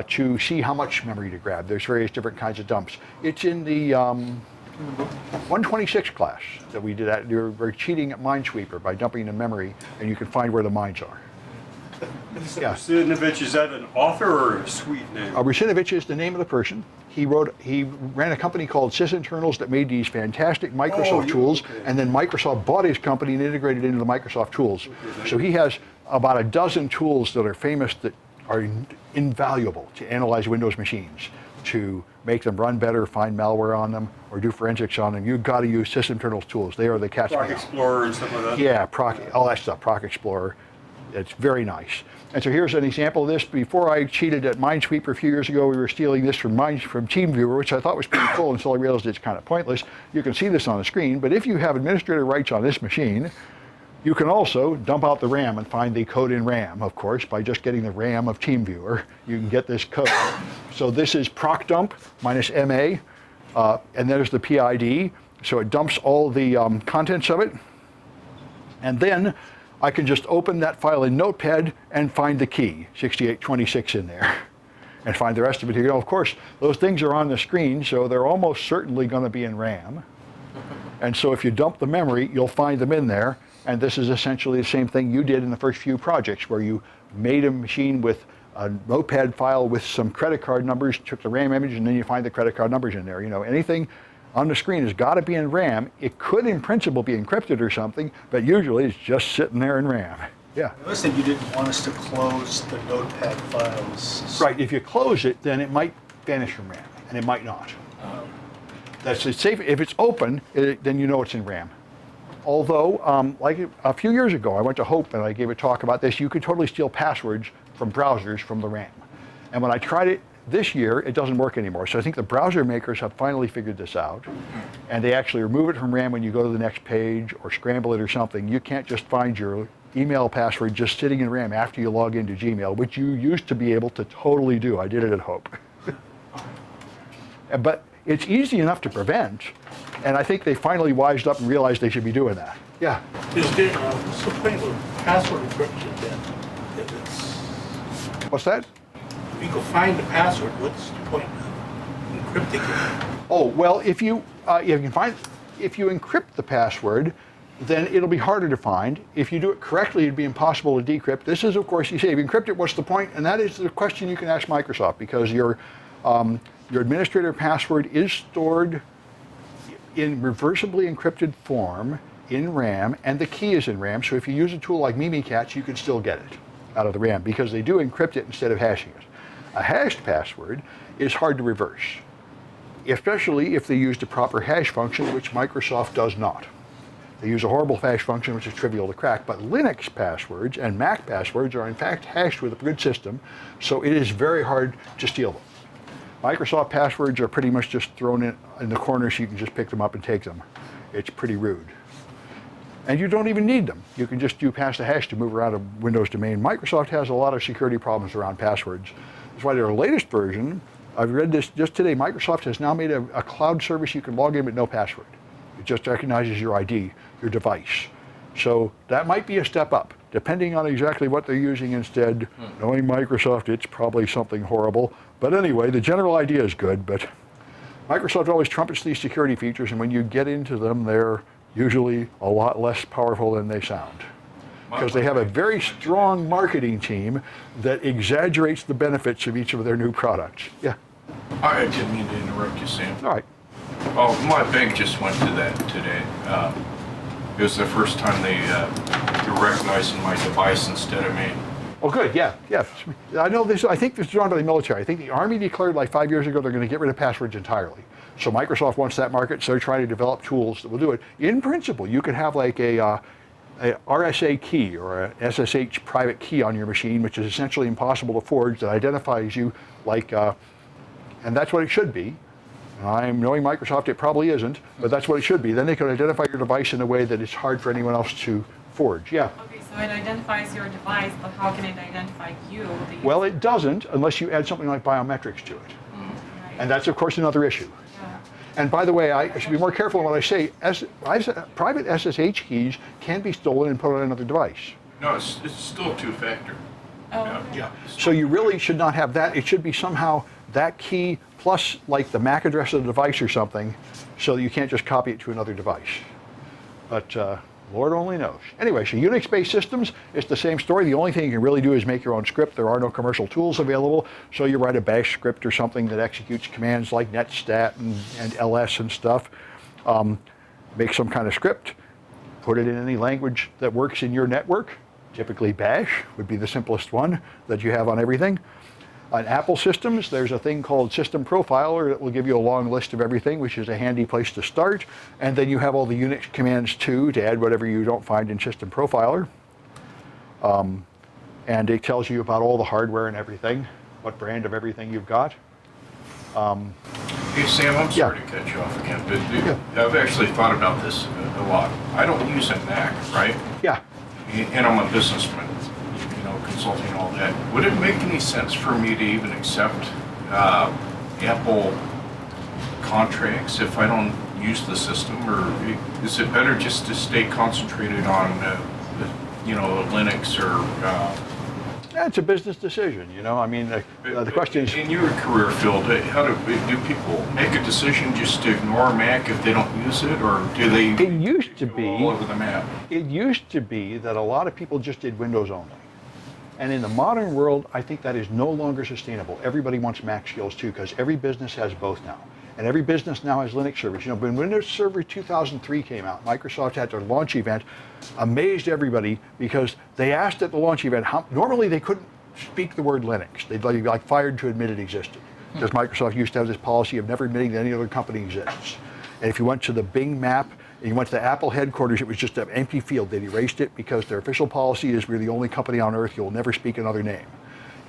to see how much memory to grab. There's various different kinds of dumps. It's in the 126 class that we did that. We're cheating at Minesweeper by dumping the memory, and you can find where the mines are. Yeah. Rasinovich, is that an author or a suite name? Rasinovich is the name of the person. He ran a company called SysInternals that made these fantastic Microsoft tools, and then Microsoft bought his company and integrated it into the Microsoft tools. So he has about a dozen tools that are famous that are invaluable to analyze Windows machines, to make them run better, find malware on them, or do forensics on them. You've got to use SysInternals tools. They are the cat's meow. Proc Explorer and stuff like that? Yeah, all that stuff, Proc Explorer. It's very nice. And so here's an example of this. Before I cheated at Minesweeper a few years ago, we were stealing this from TeamViewer, which I thought was pretty cool until I realized it's kind of pointless. You can see this on the screen, but if you have administrator rights on this machine, you can also dump out the RAM and find the code in RAM, of course, by just getting the RAM of TeamViewer. You can get this code. So this is ProcDump minus MA, and there's the PID. So it dumps all the contents of it. And then I can just open that file in Notepad and find the key, 6826 in there, and find the rest of it here. Of course, those things are on the screen, so they're almost certainly going to be in RAM. And so if you dump the memory, you'll find them in there. And this is essentially the same thing you did in the first few projects, where you made a machine with a Notepad file with some credit card numbers, took the RAM image, and then you find the credit card numbers in there. Anything on the screen has got to be in RAM. It could, in principle, be encrypted or something, but usually it's just sitting there in RAM. Yeah. I noticed that you didn't want us to close the Notepad files. Right. If you close it, then it might vanish from RAM, and it might not. It's safe. If it's open, then you know it's in RAM. Although, like a few years ago, I went to Hope and I gave a talk about this. You could totally steal passwords from browsers from the RAM. And when I tried it this year, it doesn't work anymore. So I think the browser makers have finally figured this out. And they actually remove it from RAM when you go to the next page or scramble it or something. You can't just find your email password just sitting in RAM after you log into Gmail, which you used to be able to totally do. I did it at Hope. But it's easy enough to prevent, and I think they finally wised up and realized they should be doing that. Yeah. Is there, what's the point of password encryption then? If it's, What's that? if you can find the password, what's the point of encrypting it? Oh, well, if you encrypt the password, then it'll be harder to find. If you do it correctly, it'd be impossible to decrypt. This is, of course, you say, if you encrypt it, what's the point? And that is the question you can ask Microsoft, because your administrator password is stored in reversibly encrypted form in RAM, and the key is in RAM. So if you use a tool like Mimikatz, you can still get it out of the RAM, because they do encrypt it instead of hashing it. A hashed password is hard to reverse, especially if they use the proper hash function, which Microsoft does not. They use a horrible hash function, which is trivial to crack, but Linux passwords and Mac passwords are in fact hashed with a good system, so it is very hard to steal them. Microsoft passwords are pretty much just thrown in the corner so you can just pick them up and take them. It's pretty rude. And you don't even need them. You can just do pass the hash to move around a Windows domain. Microsoft has a lot of security problems around passwords. That's why their latest version, I've read this just today, Microsoft has now made a cloud service you can log in with no password. It just recognizes your ID, your device. So that might be a step up. Depending on exactly what they're using instead, knowing Microsoft, it's probably something horrible. But anyway, the general idea is good, but Microsoft always trumpets these security features, and when you get into them, they're usually a lot less powerful than they sound. Because they have a very strong marketing team that exaggerates the benefits of each of their new products. Yeah. I didn't mean to interrupt you, Sam. All right. Oh, my bank just went to that today. It was the first time they're recognizing my device instead of me. Oh, good. Yeah. I know this. I think this is drawn to the military. I think the Army declared like 5 years ago they're going to get rid of passwords entirely. So Microsoft wants that market, so they're trying to develop tools that will do it. In principle, you could have like a RSA key or a SSH private key on your machine, which is essentially impossible to forge, that identifies you like, and that's what it should be. I'm knowing Microsoft, it probably isn't, but that's what it should be. Then they can identify your device in a way that it's hard for anyone else to forge. Yeah. Okay, so it identifies your device, but how can it identify you? Well, it doesn't unless you add something like biometrics to it. Right. And that's, of course, another issue. Yeah. And by the way, I should be more careful in what I say. Private SSH keys can be stolen and put on another device. No, it's still two-factor. Oh, okay. Yeah. So you really should not have that. It should be somehow that key plus like the MAC address of the device or something, so that you can't just copy it to another device. But Lord only knows. Anyway, so Unix-based systems, it's the same story. The only thing you can really do is make your own script. There are no commercial tools available, so you write a bash script or something that executes commands like netstat and ls and stuff. Make some kind of script, put it in any language that works in your network. Typically bash would be the simplest one that you have on everything. On Apple systems, there's a thing called System Profiler that will give you a long list of everything, which is a handy place to start. And then you have all the Unix commands too to add whatever you don't find in System Profiler. And it tells you about all the hardware and everything, what brand of everything you've got. Hey, Sam, I'm sorry to cut you off again, but I've actually thought about this a lot. I don't use a Mac, right? Yeah. And I'm a businessman, consulting and all that. Would it make any sense for me to even accept Apple contracts if I don't use the system, or is it better just to stay concentrated on, Linux or? It's a business decision, I mean, the question is. In your career field, how do people make a decision just to ignore Mac if they don't use it, or do they? It used to be all over the map. It used to be that a lot of people just did Windows only. And in the modern world, I think that is no longer sustainable. Everybody wants Mac skills too, because every business has both now. And every business now has Linux servers. When Windows Server 2003 came out, Microsoft had their launch event, amazed everybody because they asked at the launch event, normally they couldn't speak the word Linux. They'd be like fired to admit it existed. Because Microsoft used to have this policy of never admitting that any other company exists. And if you went to the Bing map, and you went to the Apple headquarters, it was just an empty field. They'd erased it because their official policy is we're the only company on earth, you'll never speak another name.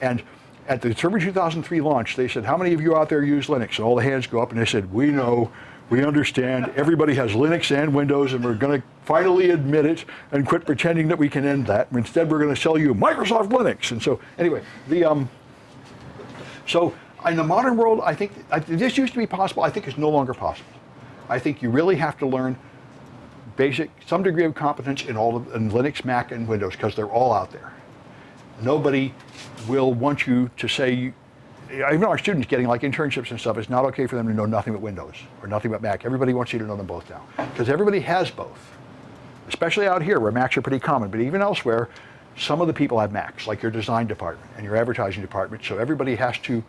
And at the Server 2003 launch, they said, how many of you out there use Linux? And all the hands go up and they said, we know. We understand everybody has Linux and Windows, and we're going to finally admit it and quit pretending that we can end that. Instead, we're going to sell you Microsoft Linux. And so, anyway, so in the modern world, I think this used to be possible. I think it's no longer possible. I think you really have to learn some degree of competence in Linux, Mac, and Windows, because they're all out there. Nobody will want you to say, even our students getting like internships and stuff, it's not okay for them to know nothing but Windows or nothing but Mac. Everybody wants you to know them both now, because everybody has both, especially out here where Macs are pretty common, but even elsewhere, some of the people have Macs, like your design department and your advertising department, so everybody has to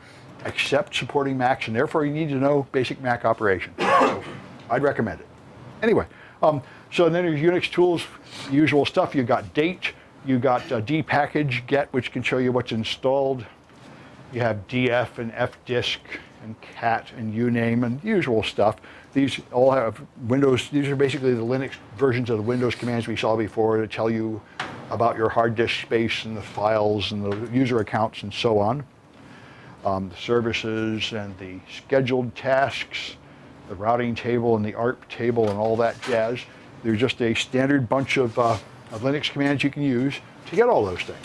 accept supporting Macs, and therefore you need to know basic Mac operations. So I'd recommend it. Anyway, so then there's Unix tools, usual stuff. You got date, you got dpackage get, which can show you what's installed. You have df and fdisk and cat and uname and usual stuff. These all have Windows. These are basically the Linux versions of the Windows commands we saw before to tell you about your hard disk space and the files and the user accounts and so on. The services and the scheduled tasks, the routing table and the ARP table and all that jazz. They're just a standard bunch of Linux commands you can use to get all those things.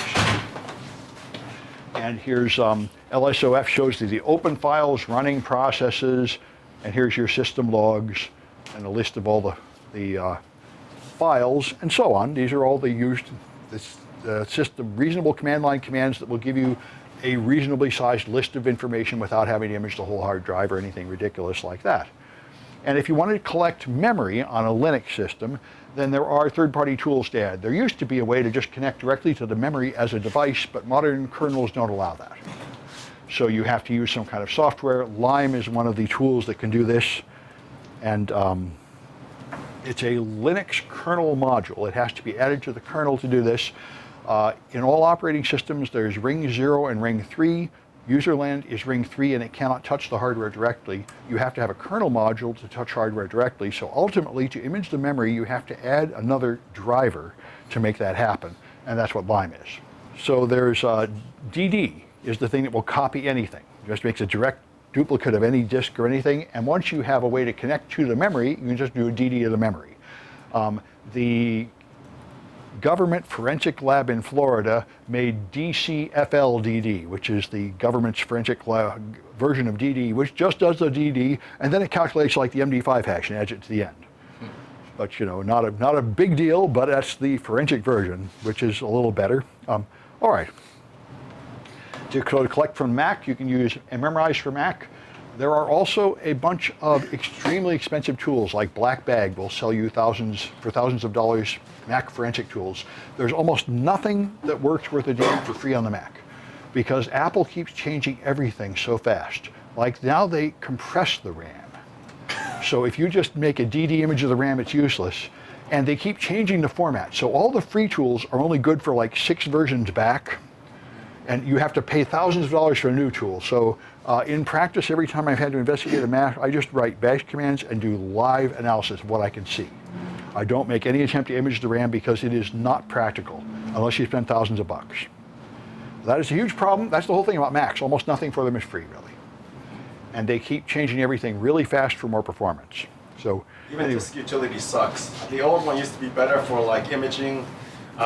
And here's LSOF shows you the open files, running processes, and here's your system logs and a list of all the files and so on. These are all the system reasonable command line commands that will give you a reasonably sized list of information without having to image the whole hard drive or anything ridiculous like that. And if you want to collect memory on a Linux system, then there are third-party tools to add. There used to be a way to just connect directly to the memory as a device, but modern kernels don't allow that. So you have to use some kind of software. Lime is one of the tools that can do this. And it's a Linux kernel module. It has to be added to the kernel to do this. In all operating systems, there's ring 0 and ring 3. Userland is ring 3 and it cannot touch the hardware directly. You have to have a kernel module to touch hardware directly. So ultimately, to image the memory, you have to add another driver to make that happen. And that's what Lime is. So there's DD is the thing that will copy anything. It just makes a direct duplicate of any disk or anything. And once you have a way to connect to the memory, you can just do a DD of the memory. The government forensic lab in Florida made DCFLDD, which is the government's forensic lab version of DD, which just does the DD, and then it calculates like the MD5 hash and adds it to the end. But you know, not a big deal, but that's the forensic version, which is a little better. All right. To collect from Mac, you can use Memorize for Mac. There are also a bunch of extremely expensive tools, like Black Bag will sell you thousands of dollars Mac forensic tools. There's almost nothing that works worth a damn for free on the Mac, because Apple keeps changing everything so fast. Like now they compress the RAM. So if you just make a DD image of the RAM, it's useless. And they keep changing the format. So all the free tools are only good for like 6 versions back. And you have to pay thousands of dollars for a new tool. So in practice, every time I've had to investigate a Mac, I just write bash commands and do live analysis of what I can see. I don't make any attempt to image the RAM because it is not practical unless you spend thousands of bucks. That is a huge problem. That's the whole thing about Macs. Almost nothing for them is free, really. And they keep changing everything really fast for more performance. So even this utility sucks. The old one used to be better for like imaging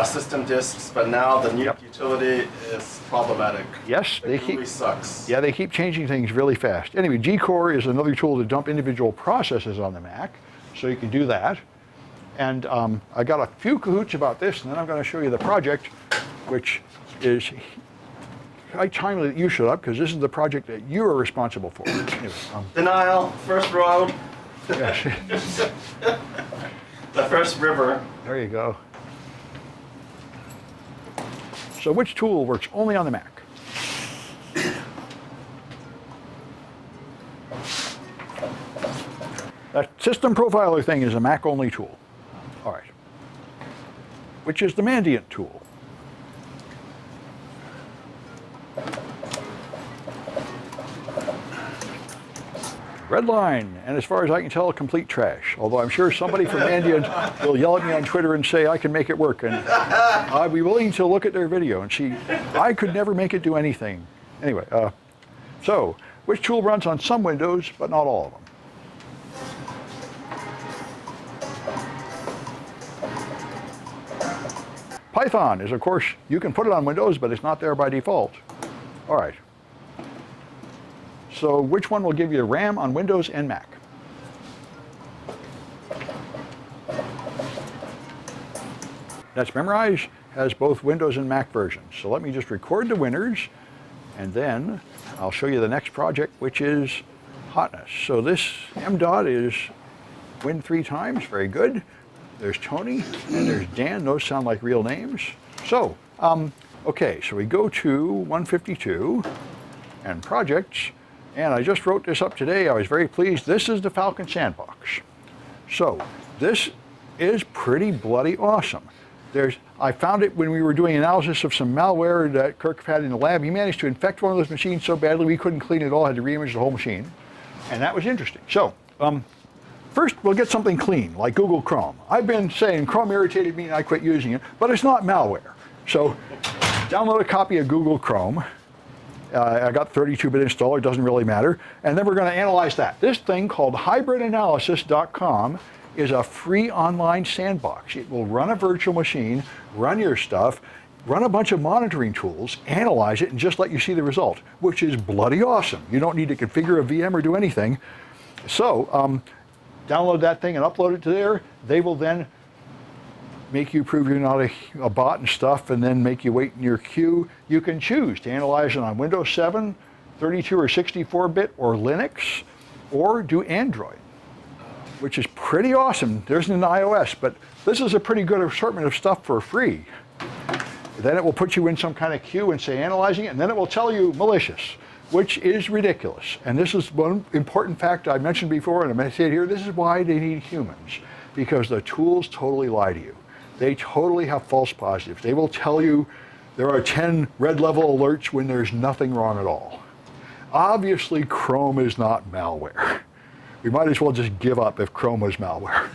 system disks, but now the new utility is problematic. Yes, it really sucks. Yeah, they keep changing things really fast. Anyway, Gcore is another tool to dump individual processes on the Mac, so you can do that. And I got a few cahoots about this, and then I'm going to show you the project, which is quite timely that you showed up, because this is the project that you are responsible for. Anyway, Denial, first road. Yes. The first river. There you go. So which tool works only on the Mac? That system profiler thing is a Mac-only tool. All right. Which is the Mandiant tool. Redline, and as far as I can tell, complete trash. Although I'm sure somebody from Mandiant will yell at me on Twitter and say I can make it work, and I'd be willing to look at their video and see. I could never make it do anything. Anyway, so which tool runs on some Windows but not all of them? Python is, of course, you can put it on Windows, but it's not there by default. All right. So which one will give you RAM on Windows and Mac? That's Memorize, has both Windows and Mac versions. So let me just record the winners, and then I'll show you the next project, which is Hotness. So this M. is win 3 times, very good. There's Tony, and there's Dan. Those sound like real names. So, okay, so we go to 152 and projects, and I just wrote this up today. I was very pleased. This is the Falcon Sandbox. So this is pretty bloody awesome. I found it when we were doing analysis of some malware that Kirk had in the lab. He managed to infect one of those machines so badly we couldn't clean it all, had to reimage the whole machine. And that was interesting. So, first we'll get something clean, like Google Chrome. I've been saying Chrome irritated me and I quit using it, but it's not malware. So, download a copy of Google Chrome. I got 32-bit installer, doesn't really matter. And then we're going to analyze that. This thing called hybridanalysis.com is a free online sandbox. It will run a virtual machine, run your stuff, run a bunch of monitoring tools, analyze it, and just let you see the result, which is bloody awesome. You don't need to configure a VM or do anything. So download that thing and upload it to there. They will then make you prove you're not a bot and stuff, and then make you wait in your queue. You can choose to analyze it on Windows 7, 32 or 64-bit, or Linux, or do Android, which is pretty awesome. There's an iOS, but this is a pretty good assortment of stuff for free. Then it will put you in some kind of queue and say analyzing it, and then it will tell you malicious, which is ridiculous. And this is one important fact I mentioned before, and I'm going to say it here. This is why they need humans, because the tools totally lie to you. They totally have false positives. They will tell you there are 10 red level alerts when there's nothing wrong at all. Obviously, Chrome is not malware. We might as well just give up if Chrome was malware.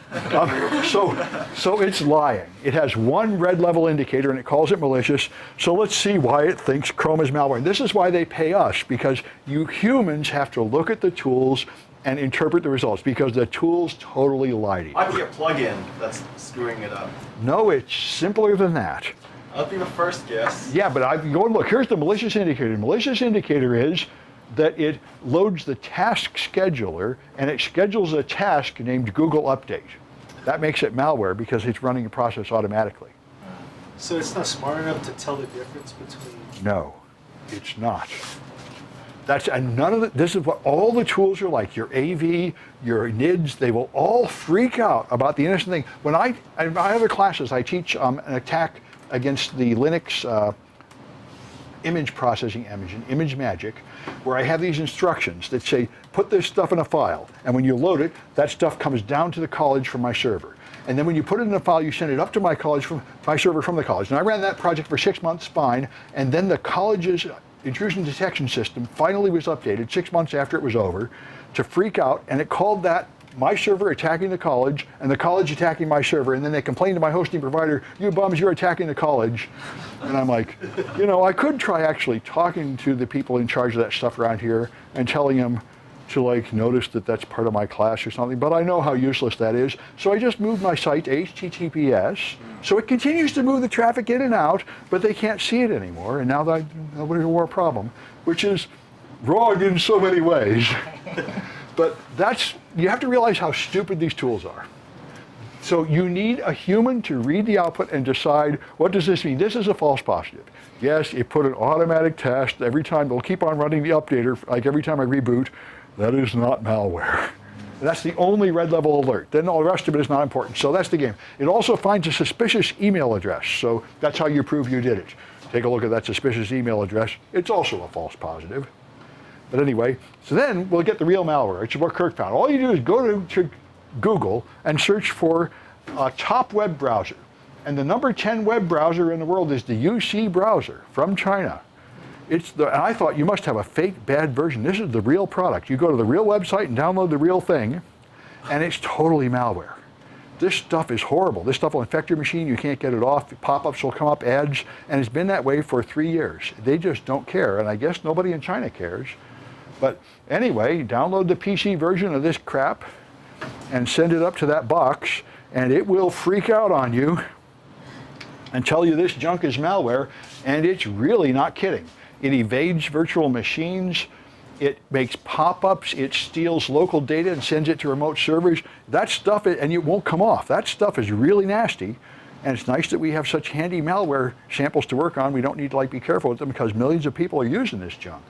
So it's lying. It has one red level indicator and it calls it malicious. So let's see why it thinks Chrome is malware. And this is why they pay us, because you humans have to look at the tools and interpret the results, because the tools totally lie to you. Might be a plugin that's screwing it up. No, it's simpler than that. That'll be the first guess. Yeah, but I go and look. Here's the malicious indicator. The malicious indicator is that it loads the task scheduler and it schedules a task named Google Update. That makes it malware because it's running a process automatically. So it's not smart enough to tell the difference between... No, it's not. And none of this is what all the tools are like. Your AV, your NIDS, they will all freak out about the innocent thing. When in my other classes, I teach an attack against the Linux image processing engine, ImageMagick, where I have these instructions that say, put this stuff in a file, and when you load it, that stuff comes down to the college from my server. And then when you put it in a file, you send it up to my college from my server from the college. And I ran that project for 6 months, fine, and then the college's intrusion detection system finally was updated 6 months after it was over to freak out, and it called that my server attacking the college and the college attacking my server, and then they complained to my hosting provider, you bums, you're attacking the college. And I'm like, I could try actually talking to the people in charge of that stuff around here and telling them to notice that that's part of my class or something, but I know how useless that is. So I just moved my site to HTTPS, so it continues to move the traffic in and out, but they can't see it anymore, and now there's a more problem, which is wrong in so many ways. But you have to realize how stupid these tools are. So you need a human to read the output and decide, what does this mean? This is a false positive. Yes, it put an automatic test every time. They'll keep on running the updater, like every time I reboot. That is not malware. And that's the only red level alert. Then all the rest of it is not important. So that's the game. It also finds a suspicious email address. So that's how you prove you did it. Take a look at that suspicious email address. It's also a false positive. But anyway, so then we'll get the real malware, which is what Kirk found. All you do is go to Google and search for a top web browser. And the number 10 web browser in the world is the UC browser from China. And I thought you must have a fake bad version. This is the real product. You go to the real website and download the real thing, and it's totally malware. This stuff is horrible. This stuff will infect your machine. You can't get it off. Pop-ups will come up, ads, and it's been that way for 3 years. They just don't care, and I guess nobody in China cares. But anyway, download the PC version of this crap and send it up to that box, and it will freak out on you. and tell you this junk is malware, and it's really not kidding. It evades virtual machines, it makes pop-ups, it steals local data and sends it to remote servers. That stuff, and it won't come off. That stuff is really nasty, and it's nice that we have such handy malware samples to work on. We don't need to be careful with them because millions of people are using this junk.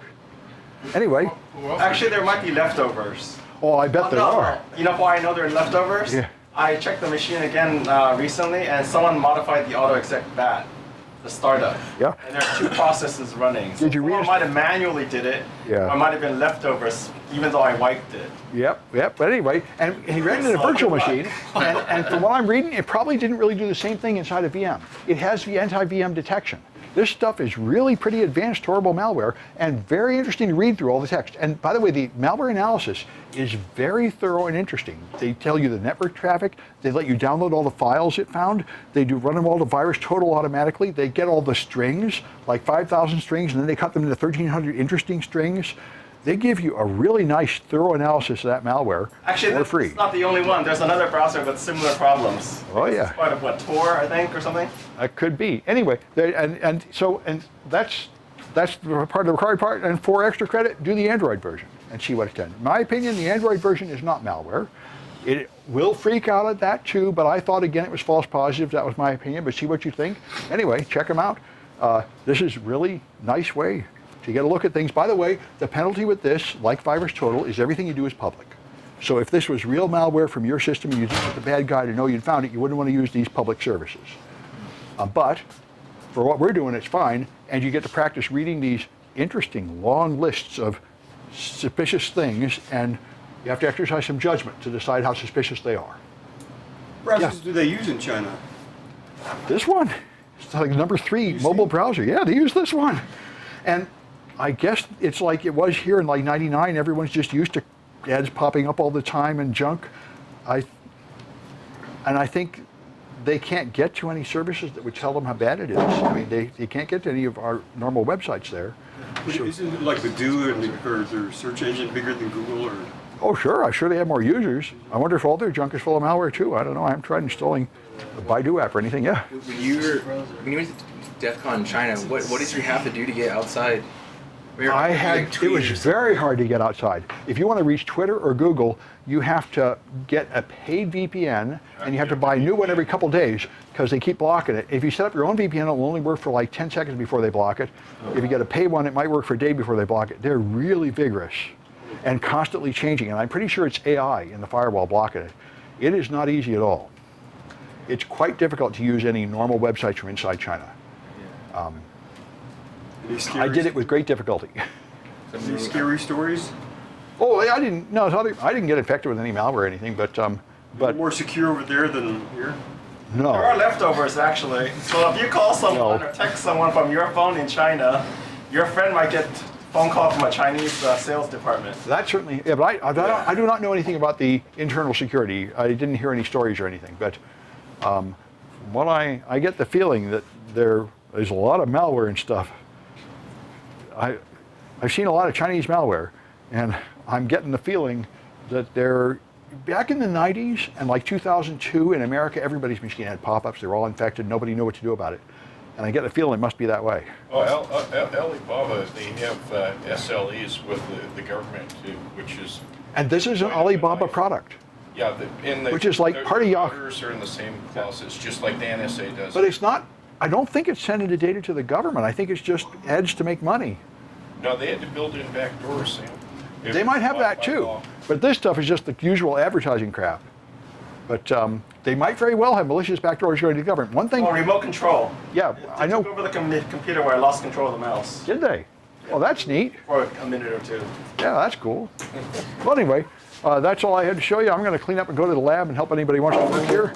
Anyway. Actually, there might be leftovers. Oh, I bet there are. You know why I know they're leftovers? Yeah. I checked the machine again recently, and someone modified the autoexec bat, the startup. Yeah. And there are 2 processes running. Did you read someone it? might have manually did it, Yeah. or it might have been leftovers, even though I wiped it. Yep. But anyway, and he ran it in a virtual machine, and from what I'm reading, it probably didn't really do the same thing inside a VM. It has the anti-VM detection. This stuff is really pretty advanced, horrible malware, and very interesting to read through all the text. And by the way, the malware analysis is very thorough and interesting. They tell you the network traffic, they let you download all the files it found, they do run them all to virus total automatically, they get all the strings, like 5,000 strings, and then they cut them into 1,300 interesting strings. They give you a really nice, thorough analysis of that malware Actually, for free. it's not the only one. There's another browser with similar problems. Oh, yeah. It's part of what, Tor, I think, or something? That could be. Anyway, and that's the part of the required part. And for extra credit, do the Android version and see what it's done. In my opinion, the Android version is not malware. It will freak out at that too, but I thought again it was false positives. That was my opinion. But see what you think. Anyway, check them out. This is really nice way to get a look at things. By the way, the penalty with this, like Virus Total, is everything you do is public. So if this was real malware from your system and you just want the bad guy to know you'd found it, you wouldn't want to use these public services. But for what we're doing, it's fine, and you get to practice reading these interesting long lists of suspicious things, and you have to exercise some judgment to decide how suspicious they are. Browsers do they use in China? This one, it's like number 3 mobile browser. Yeah, they use this one. And I guess it's like it was here in like '99. Everyone's just used to ads popping up all the time and junk. I think they can't get to any services that would tell them how bad it is. I mean, they can't get to any of our normal websites there. So, Isn't it like Baidu or their search engine bigger than Google? Or oh, sure. I'm sure they have more users. I wonder if all their junk is full of malware too. I don't know. I haven't tried installing the Baidu app or anything. Yeah. When you went to DEF CON in China, what did you have to do to get outside? It was very hard to get outside. If you want to reach Twitter or Google, you have to get a paid VPN, and you have to buy a new one every couple days because they keep blocking it. If you set up your own VPN, it'll only work for like 10 seconds before they block it. If you get a paid one, it might work for a day before they block it. They're really vigorous and constantly changing, and I'm pretty sure it's AI in the firewall blocking it. It is not easy at all. It's quite difficult to use any normal websites from inside China. I did it with great difficulty. Any scary stories? Oh, I didn't get infected with any malware or anything, but More secure over there than here? no. There are leftovers, actually. So if you call someone or text someone from your phone in China, your friend might get a phone call from a Chinese sales department. That certainly, yeah, but I do not know anything about the internal security. I didn't hear any stories or anything, but from what I get the feeling that there's a lot of malware and stuff. I've seen a lot of Chinese malware, and I'm getting the feeling that they're back in the 90s and like 2002 in America, everybody's machine had pop-ups. They're all infected. Nobody knew what to do about it. And I get the feeling it must be that way. Oh, Alibaba, they have SLEs with the government, which is... And this is an Alibaba product. Yeah, which is like part of Yahoo. Routers are in the same class. It's just like the NSA does. But it's not, I don't think it's sending the data to the government. I think it's just ads to make money. No, they had to build in backdoors, Sam. They might have that too. But this stuff is just the usual advertising crap. But they might very well have malicious backdoors going to the government. One thing. Oh, remote control. Yeah, I know. Took over the computer where I lost control of the mouse. Did they? Well, that's neat. For a minute or two. Yeah, that's cool. Well, anyway, that's all I had to show you. I'm going to clean up and go to the lab and help anybody who wants to work here.